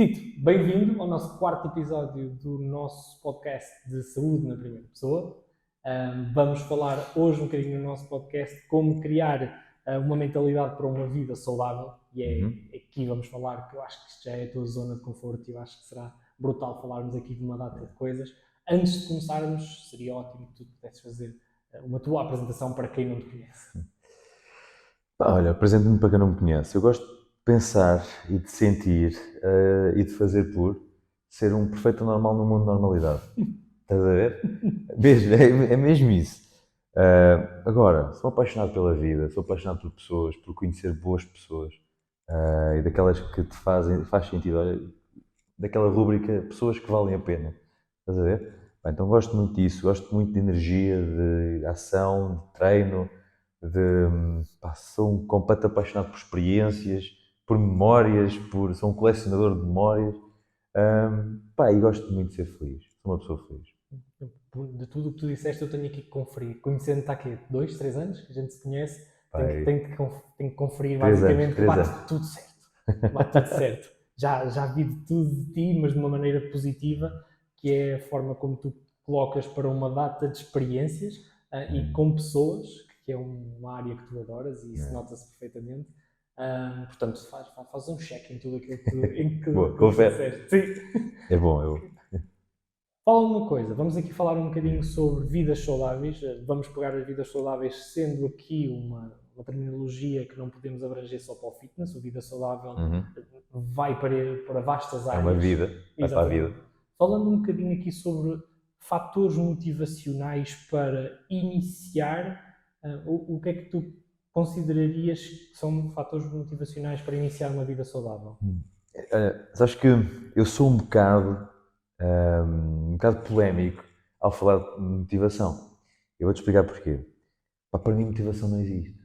Tito, bem-vindo ao nosso quarto episódio do nosso podcast de saúde na primeira pessoa. Vamos falar hoje um bocadinho no nosso podcast como criar uma mentalidade para uma vida saudável e aqui vamos falar, que eu acho que isto já é a tua zona de conforto e eu acho que será brutal falarmos aqui de uma data de coisas. Antes de começarmos, seria ótimo que tu pudesses fazer uma tua apresentação para quem não te conhece. Olha, apresento-me para quem não me conhece. Eu gosto de pensar e de sentir e de fazer por ser um perfeito normal no mundo de normalidade. Estás a ver? Mesmo, é mesmo isso. Agora, sou apaixonado pela vida, sou apaixonado por pessoas, por conhecer boas pessoas e daquelas que te faz sentido. Olha, daquela rúbrica, pessoas que valem a pena. Estás a ver? Bem, então gosto muito disso, gosto muito de energia, de ação, de treino, sou um completo apaixonado por experiências, por memórias, sou um colecionador de memórias. E gosto muito de ser feliz, sou uma pessoa feliz. De tudo o que tu disseste, eu tenho aqui que conferir. Conhecendo-te há aqui 2, 3 anos, que a gente se conhece, tenho que conferir 3 anos, basicamente que 3 bate anos. tudo certo. Bate tudo certo. Já vi de tudo de ti, mas de uma maneira positiva, que é a forma como tu colocas para uma data de experiências e com pessoas, que é uma área que tu adoras e isso nota-se perfeitamente. Portanto, faz um check em tudo aquilo Boa, que tu confere. disseste. Sim. É bom, eu. Fala uma coisa, vamos aqui falar um bocadinho sobre vidas saudáveis. Vamos pegar as vidas saudáveis, sendo aqui uma terminologia que não podemos abranger só para o fitness. O vida saudável vai para vastas É uma áreas. vida, vai para a vida. Exatamente. Falando um bocadinho aqui sobre fatores motivacionais para iniciar, o que é que tu considerarias que são fatores motivacionais para iniciar uma vida saudável? Sabes que eu sou um bocado polémico ao falar de motivação. Eu vou-te explicar porquê. Para mim, motivação não existe.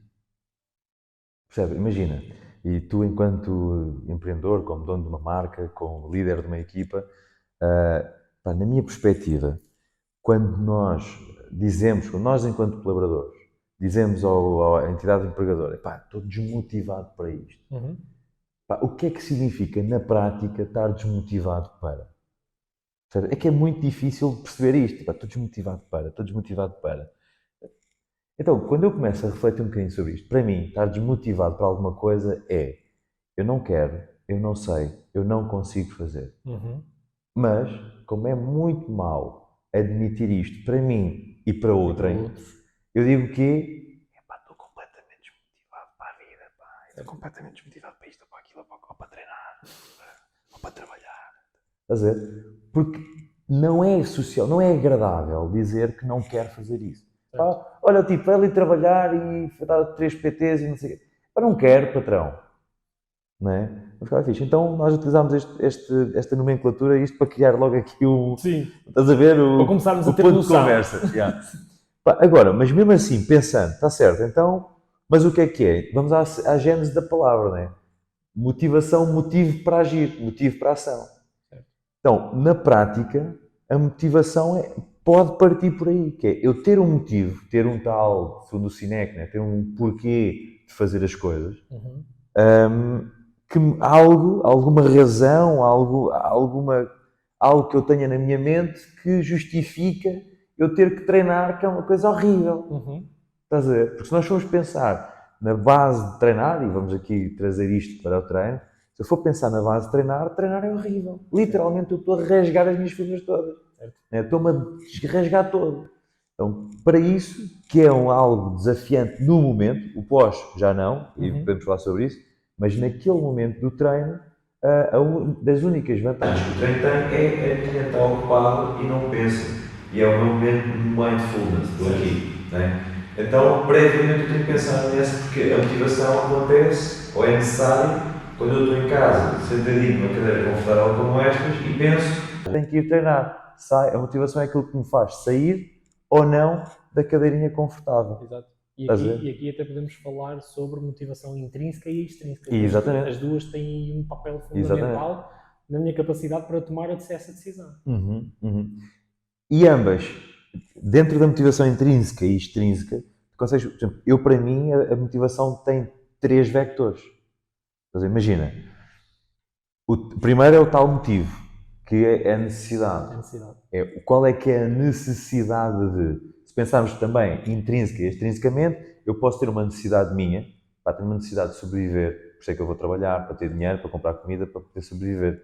Percebe? Imagina, e tu, enquanto empreendedor, como dono de uma marca, como líder de uma equipa, na minha perspectiva, quando nós, enquanto colaboradores, dizemos à entidade empregadora, estou desmotivado para isto. O que é que significa, na prática, estar desmotivado para? Percebe? É que é muito difícil perceber isto. Estou desmotivado para. Então, quando eu começo a refletir um bocadinho sobre isto, para mim, estar desmotivado para alguma coisa é eu não quero, eu não sei, eu não consigo fazer. Mas, como é muito mau admitir isto para mim e para outrem, eu digo que estou completamente desmotivado para a vida, estou completamente desmotivado para isto, ou para aquilo, ou para treinar, ou para trabalhar. Estás a ver? Porque não é social, não é agradável dizer que não quer fazer isso. Olha, tipo, vai ali trabalhar e dar 3 PTs e não sei o quê. Não quero, patrão. Não é? Não ficava fixe. Então nós utilizámos esta nomenclatura, isto para criar logo aqui o. Sim. Estás a ver? Para começarmos a ter ponto noção. de conversa. Yeah. Agora, mas mesmo assim, pensando, está certo, então, mas o que é? Vamos à gênese da palavra, não é? Motivação, motivo para agir, motivo para ação. Então, na prática, a motivação pode partir por aí, que é eu ter um motivo, ter um tal, segundo o Sinek, né? Ter um porquê de fazer as coisas, que alguma razão, algo que eu tenha na minha mente que justifica eu ter que treinar, que é uma coisa horrível. Estás a ver? Porque se nós formos pensar na base de treinar, e vamos aqui trazer isto para o treino, se eu for pensar na base de treinar é horrível. Literalmente eu estou a rasgar as minhas fibras todas. Estou-me a rasgar todo. Então, para isso, que é algo desafiante no momento, o pós já não, e podemos falar sobre isso, mas naquele momento do treino, das únicas vantagens que o treino tem é a minha estar ocupado e não penso. E é o meu momento de mindfulness, estou aqui. Né? Então, previamente eu tenho que pensar nisso, porque a motivação acontece, ou é necessário, quando eu estou em casa, sentadinho numa cadeira confortável como estas, e penso, tenho que ir treinar. A motivação é aquilo que me faz sair ou não da cadeirinha confortável. Exato. E aqui até podemos falar sobre motivação intrínseca e extrínseca. Exatamente. As duas têm um papel fundamental na minha capacidade para tomar essa decisão. E ambas, dentro da motivação intrínseca e extrínseca, consegues, por exemplo, para mim, a motivação tem 3 vectores. Imagina, Primeiro é o tal motivo, que é a necessidade. A necessidade. Qual é que é a necessidade de... Se pensarmos também intrínseca e extrinsecamente, eu posso ter uma necessidade minha, tenho uma necessidade de sobreviver, por isso é que eu vou trabalhar, para ter dinheiro, para comprar comida, para poder sobreviver.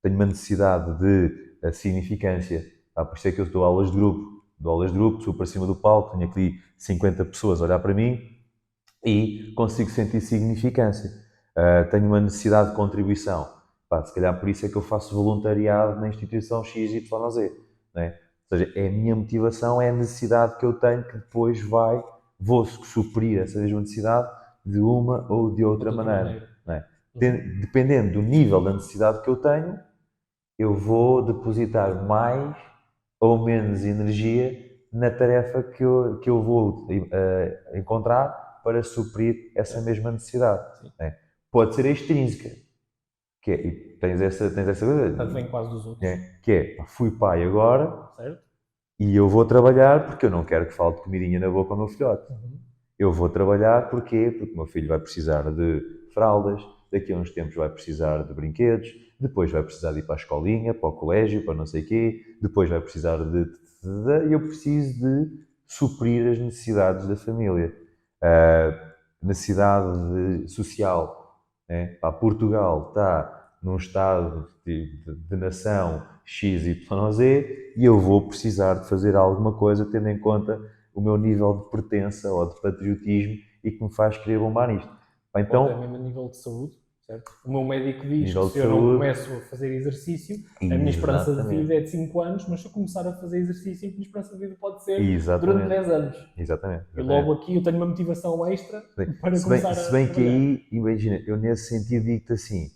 Tenho uma necessidade de significância, por isso é que eu dou aulas de grupo, subo para cima do palco, tenho aqui 50 pessoas a olhar para mim e consigo sentir significância. Tenho uma necessidade de contribuição. Se calhar por isso é que eu faço voluntariado na instituição XYZ. Não é? Ou seja, é a minha motivação, é a necessidade que eu tenho que depois vou suprir essa mesma necessidade de uma ou de outra maneira. Não é? Dependendo do nível da necessidade que eu tenho, eu vou depositar mais ou menos energia na tarefa que eu vou encontrar para suprir essa mesma necessidade. É? Pode ser extrínseca, que é, e tens essa Portanto, vem quase dos outros. que é, fui pai agora, certo? E eu vou trabalhar porque eu não quero que falte comidinha na boca ao meu filhote. Eu vou trabalhar porquê? Porque o meu filho vai precisar de fraldas, daqui a uns tempos vai precisar de brinquedos, depois vai precisar de ir para a escolinha, para o colégio, para não sei o quê, depois vai precisar e eu preciso de suprir as necessidades da família. Necessidade social. Né? Portugal está num estado de nação X, Y, Z e eu vou precisar de fazer alguma coisa tendo em conta o meu nível de pertença ou de patriotismo e que me faz querer bombar nisto. Então, ou até mesmo a nível de saúde, certo? O meu médico diz que se eu não começo a fazer exercício, a minha esperança de vida é de 5 anos, mas se eu começar a fazer exercício, a minha esperança de vida pode ser durante 10 anos. Exatamente. E logo aqui eu tenho uma motivação extra para começar a Se bem que aí, imagina, eu nesse sentido digo-te assim,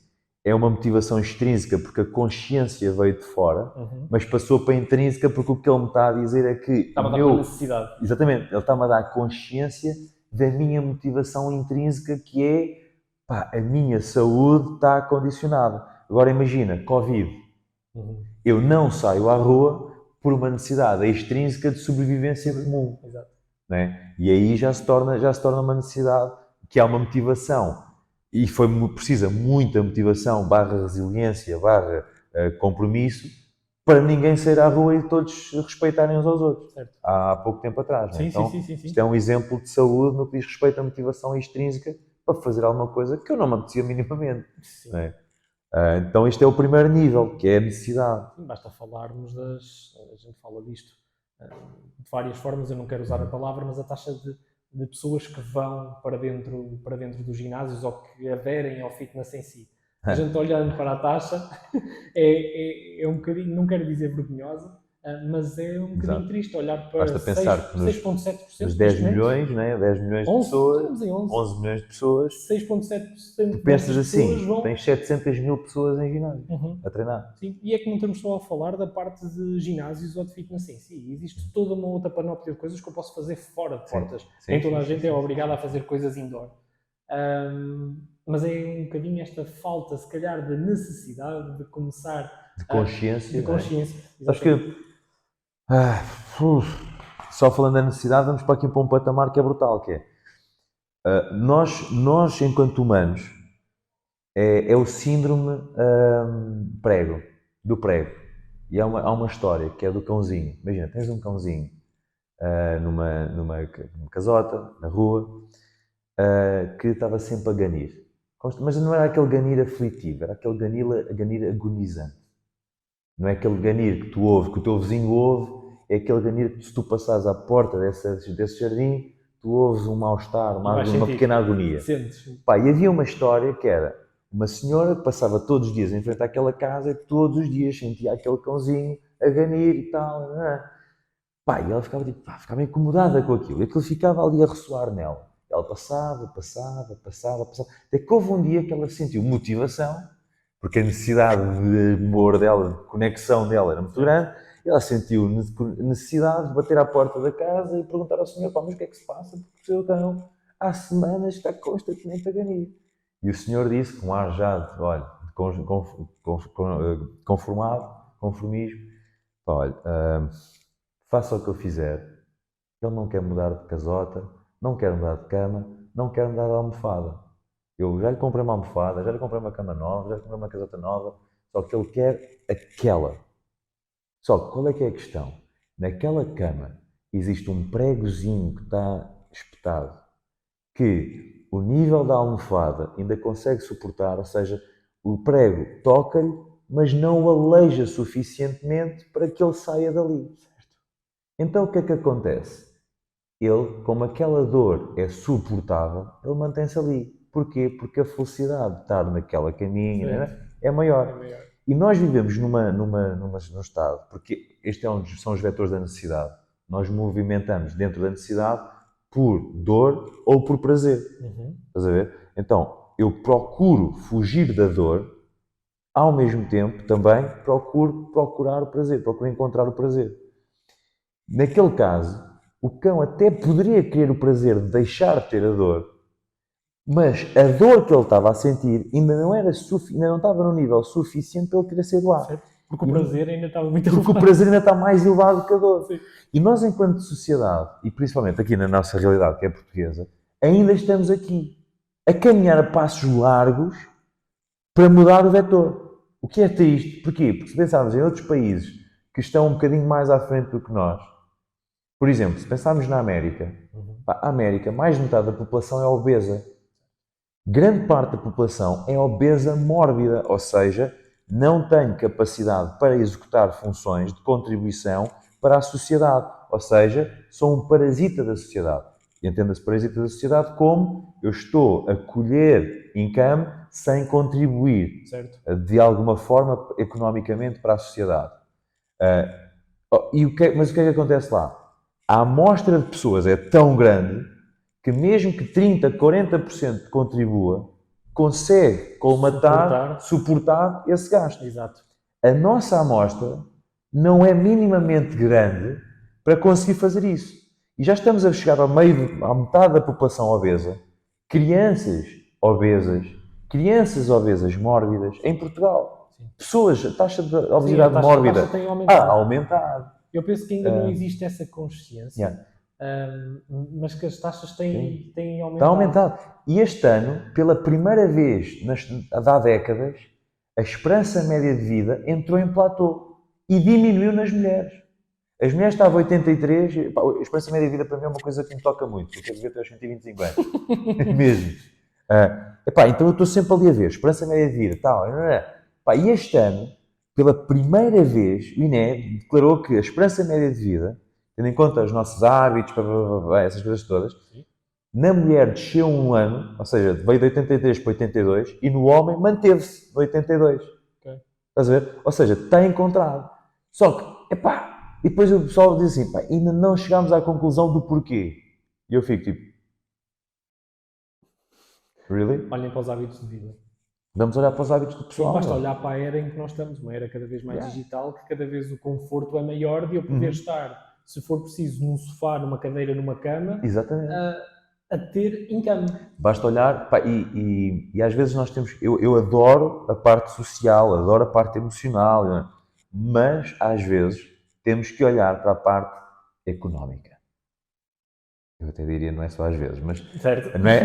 é uma motivação extrínseca porque a consciência veio de fora, mas passou para a intrínseca porque o que ele me está a dizer é que... Está-me a dar uma necessidade. Exatamente, ele está-me a dar consciência da minha motivação intrínseca que é, a minha saúde está condicionada. Agora imagina, Covid. Eu não saio à rua por uma necessidade extrínseca de sobrevivência comum. Exato. Né? E aí já se torna uma necessidade, que há uma motivação, e precisa muita motivação, resiliência, compromisso, para ninguém sair à rua e todos respeitarem uns aos outros. Certo. Há pouco tempo atrás. Sim, né? Então, sim. isto é um exemplo de saúde no que diz respeito à motivação extrínseca para fazer alguma coisa que eu não me apetecia minimamente. Né? Então isto é o primeiro nível, que é a necessidade. Sim, basta falarmos a gente fala disto de várias formas, eu não quero usar a palavra, mas a taxa de pessoas que vão para dentro dos ginásios ou que aderem ao fitness em si. A gente olhando para a taxa é um bocadinho, não quero dizer vergonhosa, mas é um bocadinho triste olhar para 6,7%. Nos 10 milhões, né? 10 milhões de pessoas, 11 milhões de pessoas. 6,7% tu pensas assim, tens 700 mil pessoas em ginásio a treinar. Sim, e é que não estamos só a falar da parte de ginásios ou de fitness em si. Existe toda uma outra panóplia de coisas que eu posso fazer fora de portas. Nem toda a gente é obrigada a fazer coisas indoor. Mas é um bocadinho esta falta, se calhar, de necessidade de começar... De consciência. De consciência. Acho que... só falando da necessidade, vamos para aqui para um patamar que é brutal, que é... nós, enquanto humanos, é o síndrome do prego. E há uma história que é do cãozinho. Imagina, tens um cãozinho numa casota, na rua, que estava sempre a ganir. Mas não era aquele ganir aflitivo, era aquele ganir agonizante. Não é aquele ganir que tu ouves, que o teu vizinho ouve, é aquele ganir que se tu passares à porta desse jardim, tu ouves um mal-estar, uma pequena agonia. E havia uma história que era uma senhora que passava todos os dias em frente àquela casa e todos os dias sentia aquele cãozinho a ganir e tal. E ela ficava incomodada com aquilo. E aquilo ficava ali a ressoar nela. Ela passava. Até que houve um dia que ela sentiu motivação, porque a necessidade de amor dela, de conexão dela era muito grande. E ela sentiu necessidade de bater à porta da casa e perguntar ao senhor, mas o que é que se passa? Porque o seu cão há semanas está constantemente a ganir. E o senhor disse, com um ar já de, olha, conformismo, olha, faça o que eu fizer. Ele não quer mudar de casota, não quer mudar de cama, não quer mudar de almofada. Eu já lhe comprei uma almofada, já lhe comprei uma cama nova, já lhe comprei uma casota nova, só que ele quer aquela. Só que qual é que é a questão? Naquela cama existe um pregozinho que está espetado, que o nível da almofada ainda consegue suportar, ou seja, o prego toca-lhe, mas não o aleija suficientemente para que ele saia dali. Então o que é que acontece? Ele, como aquela dor é suportável, ele mantém-se ali. Porquê? Porque a felicidade de estar naquela caminha, né, é maior. É maior. E nós vivemos num estado, porque este são os vetores da necessidade. Nós movimentamos dentro da necessidade por dor ou por prazer. Estás a ver? Então, eu procuro fugir da dor, ao mesmo tempo também procuro procurar o prazer, procuro encontrar o prazer. Naquele caso, o cão até poderia querer o prazer de deixar de ter a dor, mas a dor que ele estava a sentir ainda não estava no nível suficiente para ele querer sair de lá. Certo? Porque o prazer ainda estava muito Porque elevado. o prazer ainda está mais elevado que a dor. Sim. E nós, enquanto sociedade, e principalmente aqui na nossa realidade, que é portuguesa, ainda estamos aqui a caminhar a passos largos para mudar o vetor. O que é triste? Porquê? Porque se pensarmos em outros países que estão um bocadinho mais à frente do que nós, por exemplo, se pensarmos na América, a América, mais de metade da população é obesa. Grande parte da população é obesa mórbida, ou seja, não tem capacidade para executar funções de contribuição para a sociedade, ou seja, são um parasita da sociedade. Entenda-se parasita da sociedade como eu estou a colher income sem contribuir Certo. de alguma forma economicamente para a sociedade. Mas o que é que acontece lá? A amostra de pessoas é tão grande que mesmo que 30, 40% contribua, consegue colmatar, suportar esse gasto. Exato. A nossa amostra não é minimamente grande para conseguir fazer isso. E já estamos a chegar à metade da população obesa, crianças obesas mórbidas em Portugal. Sim. Pessoas, a taxa de obesidade a mórbida taxa tem aumentado. a aumentar. Eu penso que ainda não existe essa consciência, Yeah. mas que as taxas têm aumentado. Está aumentado. E este ano, pela primeira vez há décadas, a esperança média de vida entrou em platô e diminuiu nas mulheres. As mulheres estavam a 83, a esperança média de vida para mim é uma coisa que me toca muito, eu quero viver até aos 125 anos. Mesmo. Então eu estou sempre ali a ver, esperança média de vida, tal. E este ano, pela primeira vez, o INE declarou que a esperança média de vida, tendo em conta os nossos hábitos, essas coisas todas, na mulher desceu um ano, ou seja, veio de 83 para 82, e no homem manteve-se de 82. Okay. Estás a ver? Ou seja, está encontrado. Só que, e depois o pessoal diz assim, ainda não chegámos à conclusão do porquê. E eu fico tipo, really? Olhem para os hábitos de vida. Vamos olhar para os hábitos do pessoal. Basta olhar para a era em que nós estamos, uma era cada vez mais digital, que cada vez o conforto é maior de eu poder estar, se for preciso, num sofá, numa cadeira, numa cama, exatamente, a ter income. Basta olhar, e às vezes nós temos, eu adoro a parte social, adoro a parte emocional, mas às vezes temos que olhar para a parte económica. Eu até diria, não é só às vezes, mas certo. Não é?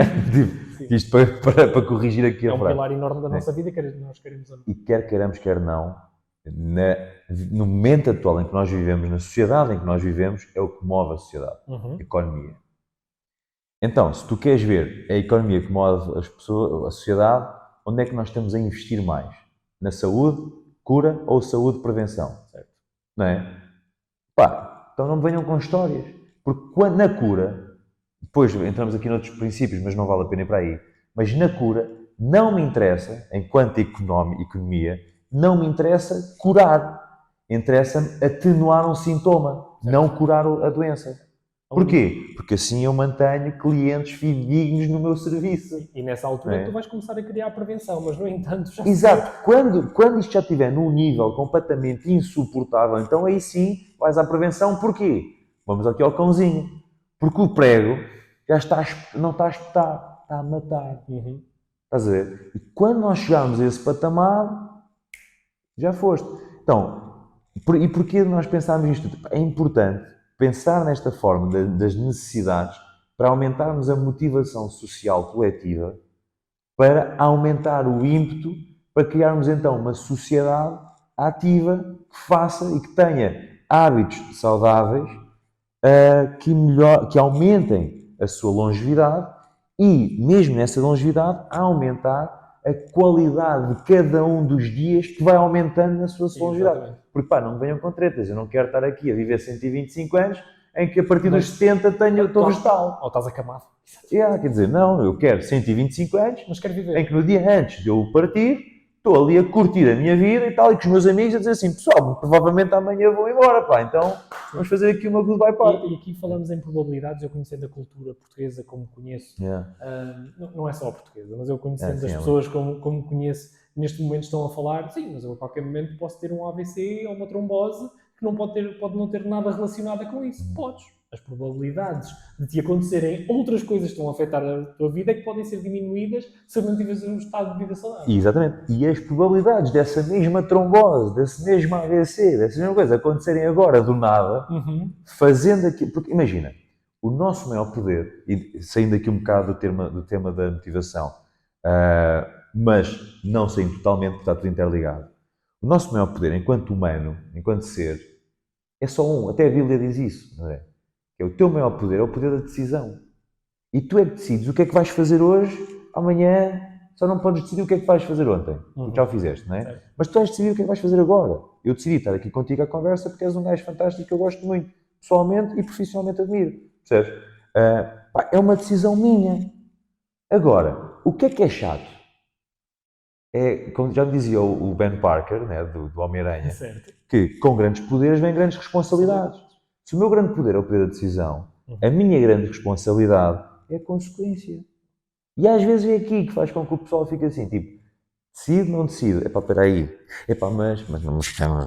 Isto para corrigir aqui a frase. É um pilar enorme da nossa vida que nós queremos amar. E quer queiramos, quer não, no momento atual em que nós vivemos, na sociedade em que nós vivemos, é o que move a sociedade, a economia. Então, se tu queres ver a economia que move as pessoas, a sociedade, onde é que nós estamos a investir mais? Na saúde, cura ou saúde, prevenção? Certo. Não é? Então não me venham com histórias. Porque na cura, depois entramos aqui noutros princípios, mas não vale a pena ir para aí, mas na cura não me interessa, enquanto economia, não me interessa curar. Interessa-me atenuar um sintoma, não curar a doença. Porquê? Porque assim eu mantenho clientes fidedignos no meu serviço. E nessa altura tu vais começar a criar a prevenção, mas no entanto já... Exato. Quando isto já estiver num nível completamente insuportável, então aí sim vais à prevenção. Porquê? Vamos aqui ao cãozinho. Porque o prego já não está a espetar, está a matar. Estás a ver? E quando nós chegarmos a esse patamar, já foste. Então, e porquê nós pensarmos nisto? É importante pensar nesta forma das necessidades para aumentarmos a motivação social coletiva para aumentar o ímpeto para criarmos então uma sociedade ativa que faça e que tenha hábitos saudáveis que aumentem a sua longevidade e, mesmo nessa longevidade, a aumentar a qualidade de cada um dos dias que vai aumentando na sua longevidade. Exatamente. Porque, pá, não me venham com tretas. Eu não quero estar aqui a viver 125 anos em que a partir Mas- dos 70 estou vegetal. Ou estás acamado. Quer dizer, não, eu quero 125 anos Mas quero viver. em que no dia antes de eu partir, estou ali a curtir a minha vida e tal, e com os meus amigos a dizer assim, pessoal, provavelmente amanhã vou embora, pá, então vamos fazer aqui uma goodbye party. E aqui falamos em probabilidades, eu conhecendo a cultura portuguesa como conheço, não é só a portuguesa, mas eu conhecendo as pessoas como conheço, neste momento estão a falar, sim, mas eu a qualquer momento posso ter um AVC ou uma trombose que não pode não ter nada relacionado com isso. Podes. As probabilidades de te acontecerem outras coisas que estão a afetar a tua vida é que podem ser diminuídas se mantiveres um estado de vida saudável. Exatamente. E as probabilidades dessa mesma trombose, desse mesmo AVC, dessa mesma coisa acontecerem agora do nada, fazendo aquilo. Porque imagina, o nosso maior poder, e saindo aqui um bocado do tema da motivação, mas não saindo totalmente, porque está tudo interligado. O nosso maior poder, enquanto humano, enquanto ser, é só um. Até a Bíblia diz isso, não é? O teu maior poder é o poder da decisão. E tu é que decides o que é que vais fazer hoje, amanhã, só não podes decidir o que é que vais fazer ontem. Já o fizeste, não é? Certo. Mas tu vais decidir o que é que vais fazer agora. Eu decidi estar aqui contigo à conversa porque és um gajo fantástico que eu gosto muito. Pessoalmente e profissionalmente admiro. Percebes? É uma decisão minha. Agora, o que é chato? Como já me dizia o Ben Parker, né, do Homem-Aranha, que com grandes poderes vêm grandes responsabilidades. Se o meu grande poder é o poder da decisão, a minha grande responsabilidade é a consequência. E às vezes é aqui que faz com que o pessoal fique assim, tipo, decide, não decide. Epá, peraí. Epá, mas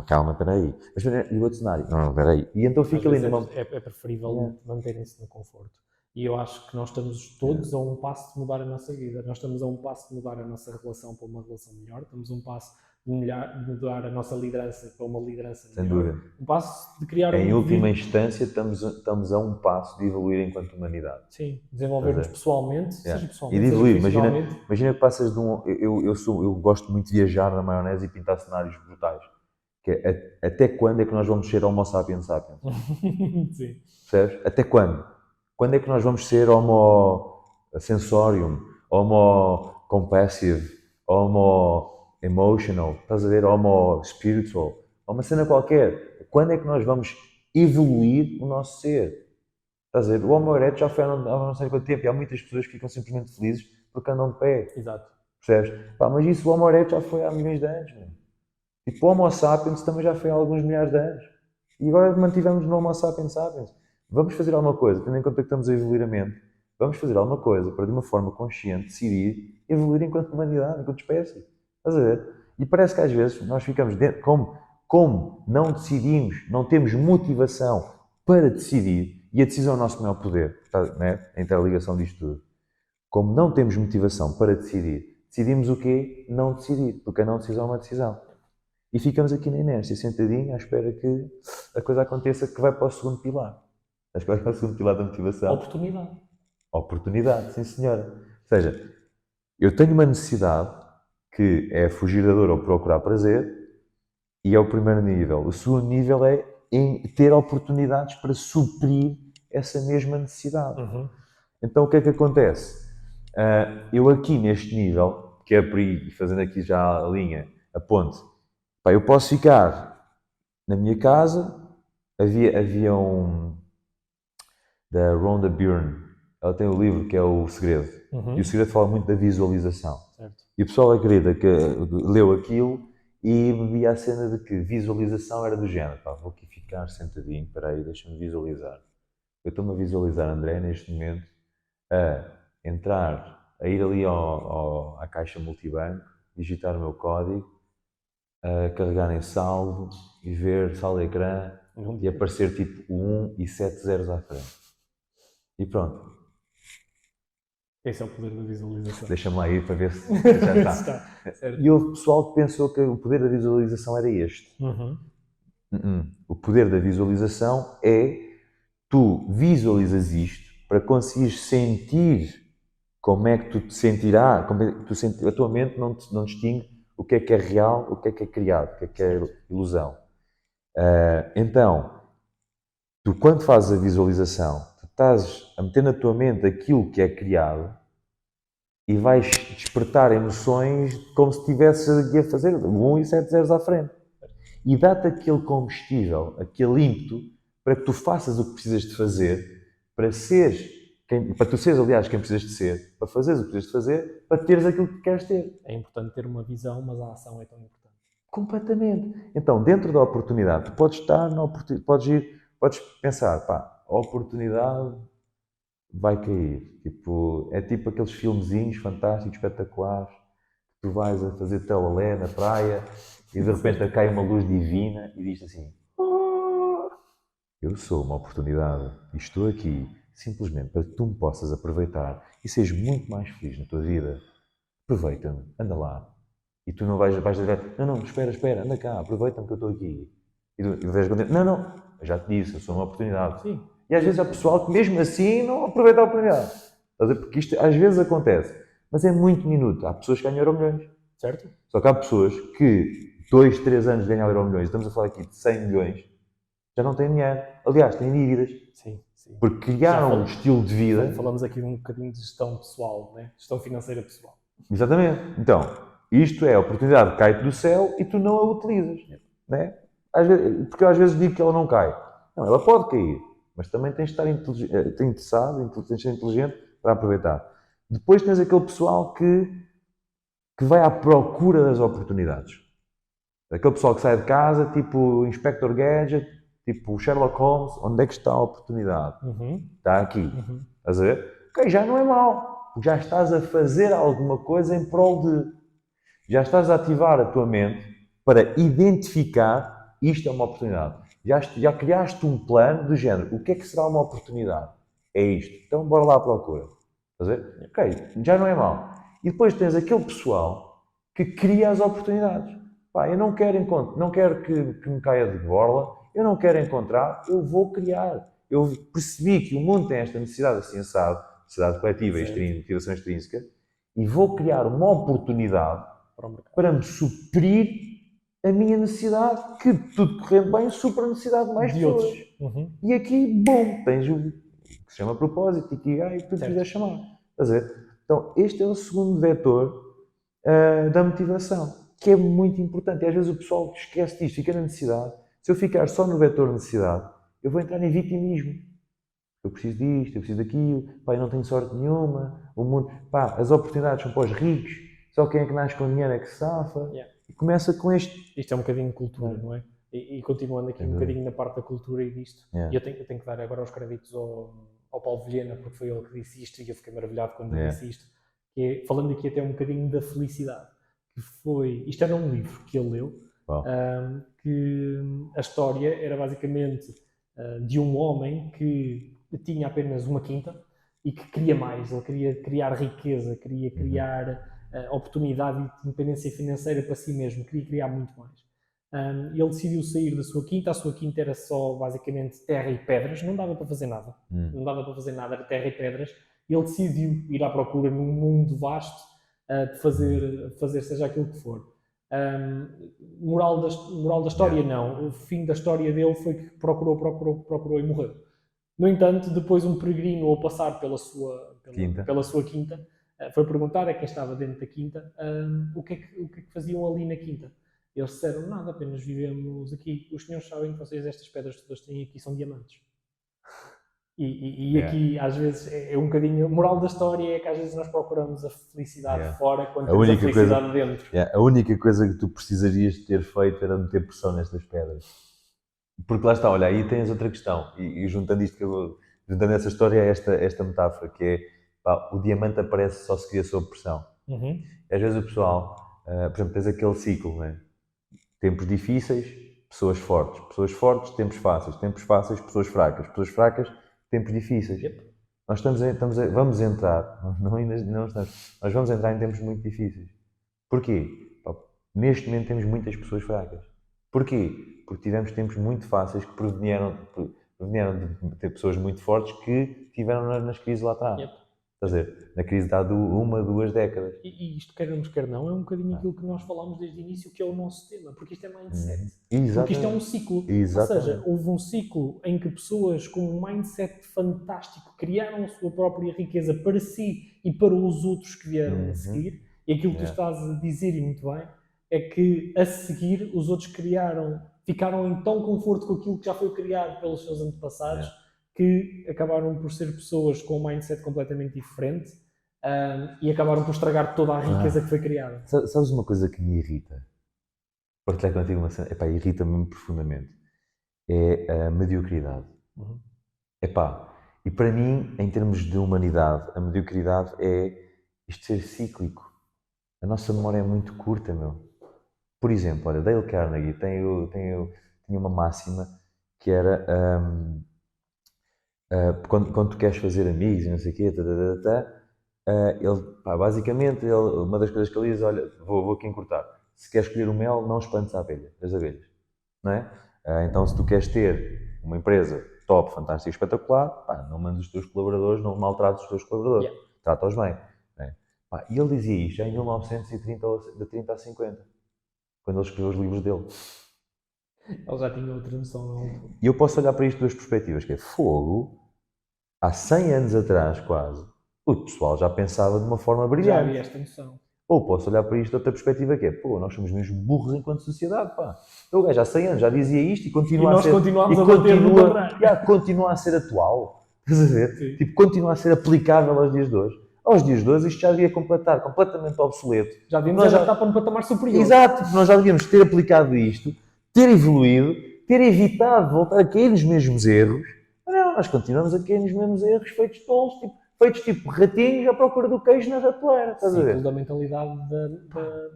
calma, peraí. Mas, e o outro cenário? Não, peraí. E então fica ali numa... É preferível manterem-se no conforto. E eu acho que nós estamos todos a um passo de mudar a nossa vida. Nós estamos a um passo de mudar a nossa relação para uma relação melhor. Estamos a um passo de mudar a nossa liderança para uma liderança melhor. Sem dúvida. Um passo de criar Em última instância, estamos a um passo de evoluir enquanto humanidade. Sim, desenvolver-nos pessoalmente, seja pessoalmente, e de evoluir. Imagina que passas de um... Eu gosto muito de viajar na maionese e pintar cenários brutais. Que é, até quando é que nós vamos ser Homo sapiens sapiens? Sim. Percebes? Até quando? Quando é que nós vamos ser Homo sensorium, Homo compassive, Homo emotional, estás a ver? Homo spiritual, uma cena qualquer. Quando é que nós vamos evoluir o nosso ser? Estás a ver? O Homo erectus já foi há não sei quanto tempo e há muitas pessoas que ficam simplesmente felizes porque andam de pé. Exato. Percebes? Mas isso o Homo erectus já foi há milhões de anos. Meu. E o Homo sapiens também já foi há alguns milhares de anos. E agora mantivemos no Homo sapiens sapiens. Vamos fazer alguma coisa, tendo em conta que estamos a evoluir a mente, vamos fazer alguma coisa para, de uma forma consciente, decidir evoluir enquanto humanidade, enquanto espécie. Estás a ver? E parece que às vezes nós ficamos dentro, como não decidimos, não temos motivação para decidir, e a decisão é o nosso maior poder, né? A interligação disto tudo. Como não temos motivação para decidir, decidimos o quê? Não decidir, porque a não decisão é uma decisão. E ficamos aqui na inércia, sentadinho, à espera que a coisa aconteça, que vai para o segundo pilar. Acho que vai para o segundo pilar da motivação. Oportunidade. Oportunidade, sim senhora. Ou seja, eu tenho uma necessidade que é fugir da dor ou procurar prazer, e é o primeiro nível. O segundo nível é em ter oportunidades para suprir essa mesma necessidade. Então o que é que acontece? Eu aqui neste nível, que é por aí, fazendo aqui já a linha, a ponte, eu posso ficar na minha casa. Havia da Rhonda Byrne, ela tem um livro que é O Segredo, e o Segredo fala muito da visualização. Certo. E o pessoal acredita que leu aquilo e via a cena de que visualização era do género, vou aqui ficar sentadinho, espera aí, deixa-me visualizar. Eu estou-me a visualizar, André, neste momento, a entrar, a ir ali à caixa multibanco, digitar o meu código, a carregar em saldo e ver saldo ecrã e aparecer tipo 1 e 7 zeros à frente. E pronto. Esse é o poder da visualização. Deixa-me lá ir para ver se já está. E houve pessoal que pensou que o poder da visualização era este. O poder da visualização é tu visualizas isto para conseguir sentir como é que tu te sentirás, a tua mente não distingue o que é real, o que é criado, o que é ilusão. Então, tu quando fazes a visualização, tu estás a meter na tua mente aquilo que é criado e vais despertar emoções como se estivesse a fazer 1 e 7 zeros à frente. E dá-te aquele combustível, aquele ímpeto, para que tu faças o que precisas de fazer, para tu seres, aliás, quem precisas de ser, para fazeres o que precisas de fazer, para teres aquilo que queres ter. É importante ter uma visão, mas a ação é tão importante. Completamente. Então, dentro da oportunidade, tu podes estar na oportunidade, podes pensar, pá, a oportunidade vai cair. É tipo aqueles filmezinhos fantásticos, espetaculares, que tu vais a fazer teolé na praia e de repente cai uma luz divina e diz assim: eu sou uma oportunidade e estou aqui simplesmente para que tu me possas aproveitar e seres muito mais feliz na tua vida. Aproveita-me, anda lá. E tu não vais dizer: não, espera, anda cá, aproveita-me que eu estou aqui. E tu vais dizer: não, eu já te disse, eu sou uma oportunidade. Sim. E às vezes há pessoal que mesmo assim não aproveita a oportunidade. Porque isto às vezes acontece. Mas é muito minuto. Há pessoas que ganham Euromilhões. Certo? Só que há pessoas que 2, 3 anos ganham Euromilhões, estamos a falar aqui de 100 milhões, já não têm dinheiro. Aliás, têm dívidas. Sim. Porque criaram um estilo de vida. Falamos aqui um bocadinho de gestão pessoal, né? Gestão financeira pessoal. Exatamente. Então, isto é a oportunidade que cai-te do céu e tu não a utilizas. Né? Porque eu às vezes digo que ela não cai. Não, ela pode cair, mas também tens de estar interessado, tens de ser inteligente para aproveitar. Depois tens aquele pessoal que vai à procura das oportunidades. Aquele pessoal que sai de casa, tipo Inspector Gadget, tipo Sherlock Holmes, onde é que está a oportunidade? Está aqui. Estás a ver? Ok, já não é mau. Já estás a fazer alguma coisa em prol de. Já estás a ativar a tua mente para identificar isto é uma oportunidade. Já criaste um plano do género. O que é que será uma oportunidade? É isto. Então bora lá à procura. Estás a ver? Ok, já não é mau. E depois tens aquele pessoal que cria as oportunidades. Pá, eu não quero que me caia de borla, eu não quero encontrar, eu vou criar. Eu percebi que o mundo tem esta necessidade assim assado, necessidade coletiva e motivação extrínseca, e vou criar uma oportunidade para me suprir a minha necessidade, que tudo correndo bem supra a necessidade de mais pessoas. E aqui, bom, tens o que se chama propósito, Ikigai, o que tu quiser chamar. Estás a ver? Então, este é o segundo vetor da motivação, que é muito importante. E às vezes o pessoal esquece disto, fica na necessidade. Se eu ficar só no vetor necessidade, eu vou entrar em vitimismo. Eu preciso disto, eu preciso daquilo, pá, eu não tenho sorte nenhuma, o mundo, pá, as oportunidades são para os ricos, só quem é que nasce com dinheiro é que se safa. E começa com este. Isto é um bocadinho de cultura, não é? E continuando aqui um bocadinho na parte da cultura e disto, e eu tenho que dar agora os créditos ao Paulo Vilhena, porque foi ele que disse isto e eu fiquei maravilhado quando ele disse isto, que é, falando aqui até um bocadinho da felicidade, que foi, isto era um livro que ele leu, que a história era basicamente de um homem que tinha apenas uma quinta e que queria mais, ele queria criar riqueza, queria criar oportunidade e independência financeira para si mesmo, queria criar muito mais. Ele decidiu sair da sua quinta, a sua quinta era só basicamente terra e pedras, não dava para fazer nada, não dava para fazer nada, era terra e pedras, e ele decidiu ir à procura num mundo vasto de fazer seja aquilo que for. Moral da história não, o fim da história dele foi que procurou e morreu. No entanto, depois um peregrino ao passar pela sua quinta foi perguntar a quem estava dentro da quinta o que é que faziam ali na quinta. Eles disseram: nada, apenas vivemos aqui. Os senhores sabem que vocês, estas pedras todas têm aqui, são diamantes. E aqui, às vezes, é um bocadinho... A moral da história é que às vezes nós procuramos a felicidade fora quando temos a felicidade dentro. A única coisa que tu precisarias ter feito era meter pressão nestas pedras. Porque lá está, olha, aí tens outra questão. E juntando essa história a esta metáfora, que é, pá, o diamante aparece só se cria sob pressão. E às vezes o pessoal, por exemplo, tens aquele ciclo, né? Tempos difíceis, pessoas fortes, tempos fáceis, pessoas fracas, tempos difíceis. Nós vamos entrar, nós vamos entrar em tempos muito difíceis. Porquê? Neste momento temos muitas pessoas fracas. Porquê? Porque tivemos tempos muito fáceis que provieram de ter pessoas muito fortes que tiveram nas crises lá atrás. Estás a ver? Na crise de há 1, 2 décadas. E isto, queremos quer não, é um bocadinho aquilo que nós falámos desde o início, que é o nosso tema, porque isto é mindset. Porque isto é um Exatamente. ciclo. Ou seja, Exatamente. houve um ciclo em que pessoas com um mindset fantástico criaram a sua própria riqueza para si e para os outros que vieram a seguir. E aquilo que tu Yeah. estás a dizer, e muito bem, é que a seguir os outros ficaram em tão conforto com aquilo que já foi criado pelos seus antepassados, que acabaram por ser pessoas com um mindset completamente diferente, e acabaram por estragar toda a riqueza que foi criada. Sabes uma coisa que me irrita? Partilhar contigo uma cena, epá, irrita-me profundamente. É a mediocridade. Epá, e para mim, em termos de humanidade, a mediocridade é isto ser cíclico. A nossa memória é muito curta, meu. Por exemplo, olha, Dale Carnegie tinha uma máxima que era quando tu queres fazer amigos e não sei o quê, ele, pá, basicamente, uma das coisas que ele diz, olha, vou aqui encurtar. Se queres escolher o mel, não espantes as abelhas, não é? Então, se tu queres ter uma empresa top, fantástica, espetacular, pá, não mandes os teus colaboradores, não maltrates os teus colaboradores, trata-os bem. É? Pá, e ele dizia isto já em 1930, de 30 a 50, quando ele escreveu os livros dele. Ele já tinha outra noção na altura. E eu posso olhar para isto de duas perspectivas, que é fogo, há 100 anos atrás quase, o pessoal já pensava de uma forma Já brilhante. havia esta noção. Ou posso olhar para isto de outra perspectiva, que é, pô, nós somos mesmo burros enquanto sociedade, pá. Então o gajo há 100 anos já dizia isto e continua a ser... E nós continuamos a bater no contrário. Continua a ser atual. Estás a ver? Sim. Tipo, continua a ser aplicável aos dias de hoje. Aos dias de hoje isto já devia completamente obsoleto. Já devíamos estar para um patamar superior. Exato, nós já devíamos ter aplicado isto, ter evoluído, ter evitado voltar a cair nos mesmos erros. Mas não, nós continuamos a cair nos mesmos erros, feitos tipo ratinhos à procura do queijo na ratoeira. Estás a ver? Ciclo da mentalidade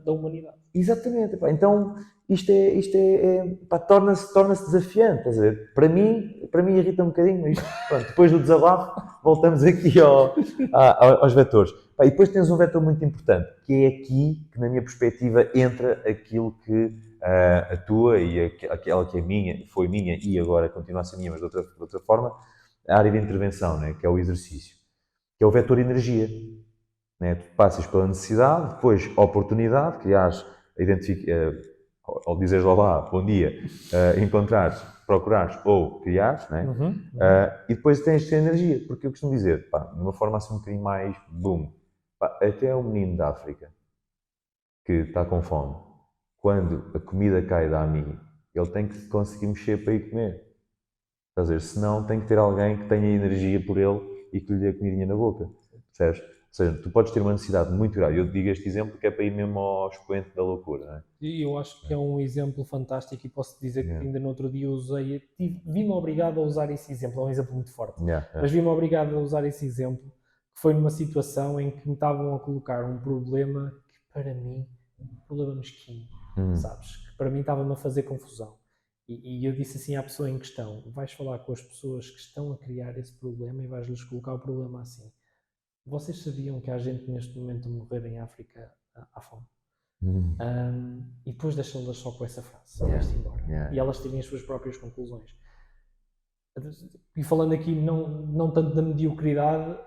da humanidade. Exatamente. Pá. Então isto pá, torna-se desafiante. Estás a ver? Para mim irrita um bocadinho isto. Pronto, depois do desabafo, voltamos aqui aos vetores. Pá, e depois tens um vetor muito importante, que é aqui que, na minha perspectiva, entra aquilo que a tua e aquela que é minha, foi minha e agora continua a ser minha, mas de outra forma, a área de intervenção, né? Que é o exercício, que é o vetor energia. Né? Tu passas pela necessidade, depois a oportunidade, criares, ao dizeres olá, bom dia, encontrares, procurares ou criares, né? E depois tens a energia, porque eu costumo dizer, pá, de uma forma assim um bocadinho mais boom, pá, até o menino da África que está com fome, quando a comida cai da amiga, ele tem que conseguir mexer para ir comer. Estás a ver? Senão tem que ter alguém que tenha energia por ele e que lhe dê a comidinha na boca. Percebes? Ou seja, tu podes ter uma necessidade muito grave. Eu digo este exemplo que é para ir mesmo ao expoente da loucura. Não é? E eu acho que é um exemplo fantástico e posso dizer que ainda no outro dia usei, vi-me obrigado a usar esse exemplo, é um exemplo muito forte, mas vi-me obrigado a usar esse exemplo, que foi numa situação em que me estavam a colocar um problema que para mim, um problema mesquinho, sabes? Que para mim estava-me a fazer confusão. E eu disse assim à pessoa em questão, vais falar com as pessoas que estão a criar esse problema e vais-lhes colocar o problema assim. Vocês sabiam que há gente neste momento a morrer em África à fome? E depois deixá-las só com essa frase, vais-te embora. E elas terem as suas próprias conclusões. E falando aqui não tanto da mediocridade,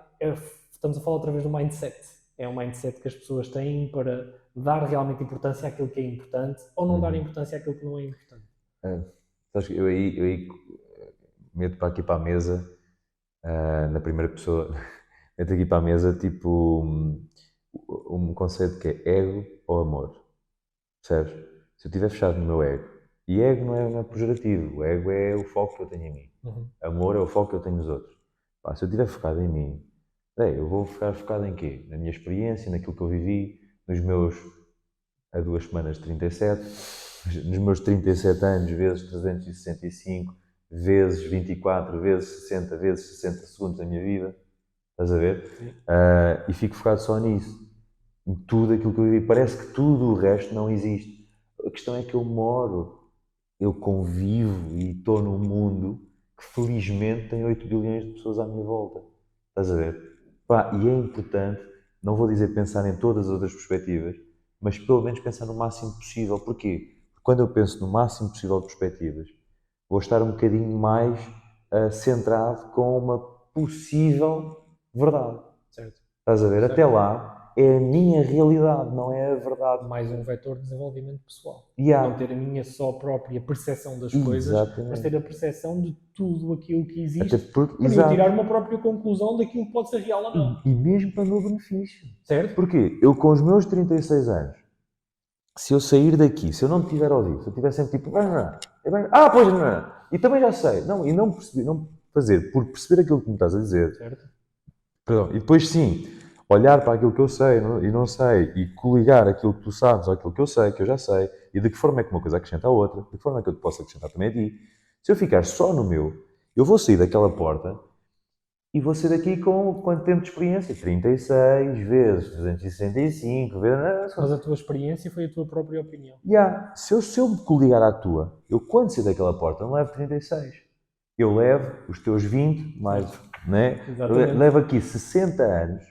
estamos a falar outra vez do mindset. É um mindset que as pessoas têm para dar realmente importância àquilo que é importante ou não dar importância àquilo que não é importante. Eu aí meto para aqui para a mesa, na primeira pessoa, meto aqui para a mesa tipo um conceito que é ego ou amor. Percebes? Se eu estiver fechado no meu ego, e ego não é pejorativo, o ego é o foco que eu tenho em mim. Amor é o foco que eu tenho nos outros. Pá, se eu estiver focado em mim, eu vou ficar focado em quê? Na minha experiência, naquilo que eu vivi, nos meus, há 2 semanas de 37, nos meus 37 anos, vezes 365, vezes 24, vezes 60, vezes 60 segundos da minha vida. Estás a ver? E fico focado só nisso. Em tudo aquilo que eu vivi. Parece que tudo o resto não existe. A questão é que eu moro, eu convivo e estou num mundo que felizmente tem 8 bilhões de pessoas à minha volta. Estás a ver? Pá, e é importante, não vou dizer pensar em todas as outras perspectivas, mas pelo menos pensar no máximo possível. Porquê? Porque quando eu penso no máximo possível de perspectivas, vou estar um bocadinho mais centrado com uma possível verdade. Certo. Estás a ver? Certo. Até lá é a minha realidade, não é a verdade. Mais um vetor de desenvolvimento pessoal. Yeah. Não ter a minha só própria percepção das coisas, mas Exatamente. ter a percepção de tudo aquilo que existe, Até porque, para eu tirar uma própria conclusão daquilo que pode ser real ou não. E mesmo para o meu benefício. Certo? Porque eu, com os meus 36 anos, se eu sair daqui, se eu não te tiver ouvido, se eu estiver sempre tipo, pois não, e também já sei, não, e não perceber, não fazer, por perceber aquilo que me estás a dizer, Certo? perdão, e depois sim, olhar para aquilo que eu sei e não sei, e coligar aquilo que tu sabes ou aquilo que eu já sei, e de que forma é que uma coisa acrescenta à outra, de que forma é que eu te posso acrescentar também a ti. Se eu ficar só no meu, eu vou sair daquela porta e vou sair daqui com quanto tempo de experiência? 36 vezes 265 vezes... Mas a tua experiência foi a tua própria opinião. Se eu me coligar à tua, eu quando sair daquela porta não levo 36. Eu levo os teus 20, mais, né? Levo aqui 60 anos,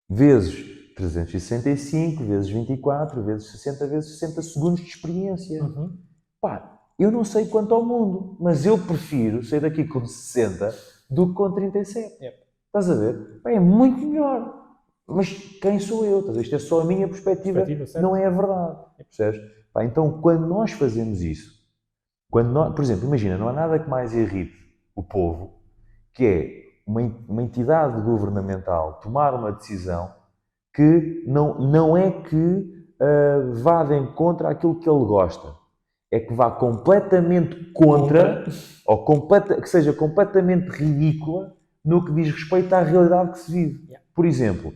vezes 365, vezes 24, vezes 60, vezes 60 segundos de experiência. Uhum. Pá, eu não sei quanto ao mundo, mas eu prefiro sair daqui com 60 do que com 37. Yep. Estás a ver? Pá, é muito melhor. Mas quem sou eu? Isto é só a minha perspectiva, não é a verdade. Percebes? Pá, então, quando nós fazemos isso, por exemplo, imagina, não há nada que mais irrite o povo, que é uma entidade governamental tomar uma decisão que não é que vá de encontro àquilo que ele gosta. É que vá completamente contra. Ou que seja completamente ridícula no que diz respeito à realidade que se vive. Yeah. Por exemplo,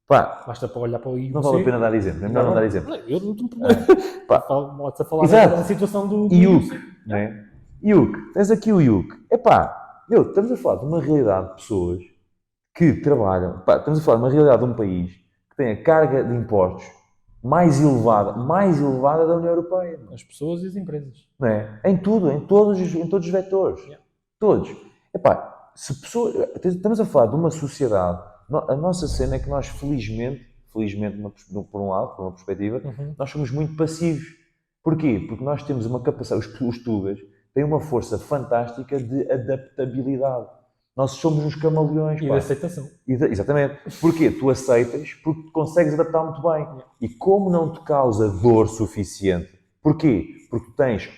pá, basta para olhar para o IUC. não vale a pena dar exemplo, é melhor não dar exemplo. Eu não tenho problema. Podes a falar da situação do IUC, não é? IUC, tens aqui o IUC. Estamos a falar de uma realidade de pessoas que trabalham, estamos a falar de uma realidade de um país que tem a carga de impostos mais elevada da União Europeia. As pessoas e as empresas. Não é? Em tudo, em todos os vetores. Yeah. Todos. Estamos a falar de uma sociedade, a nossa cena é que nós felizmente por um lado, por uma perspectiva, nós somos muito passivos. Porquê? Porque nós temos uma capacidade, os tugas têm uma força fantástica de adaptabilidade. Nós somos uns camaleões. E de aceitação. Exatamente. Porquê? Tu aceitas porque te consegues adaptar muito bem. Yeah. E como não te causa dor suficiente, porquê? Porque tens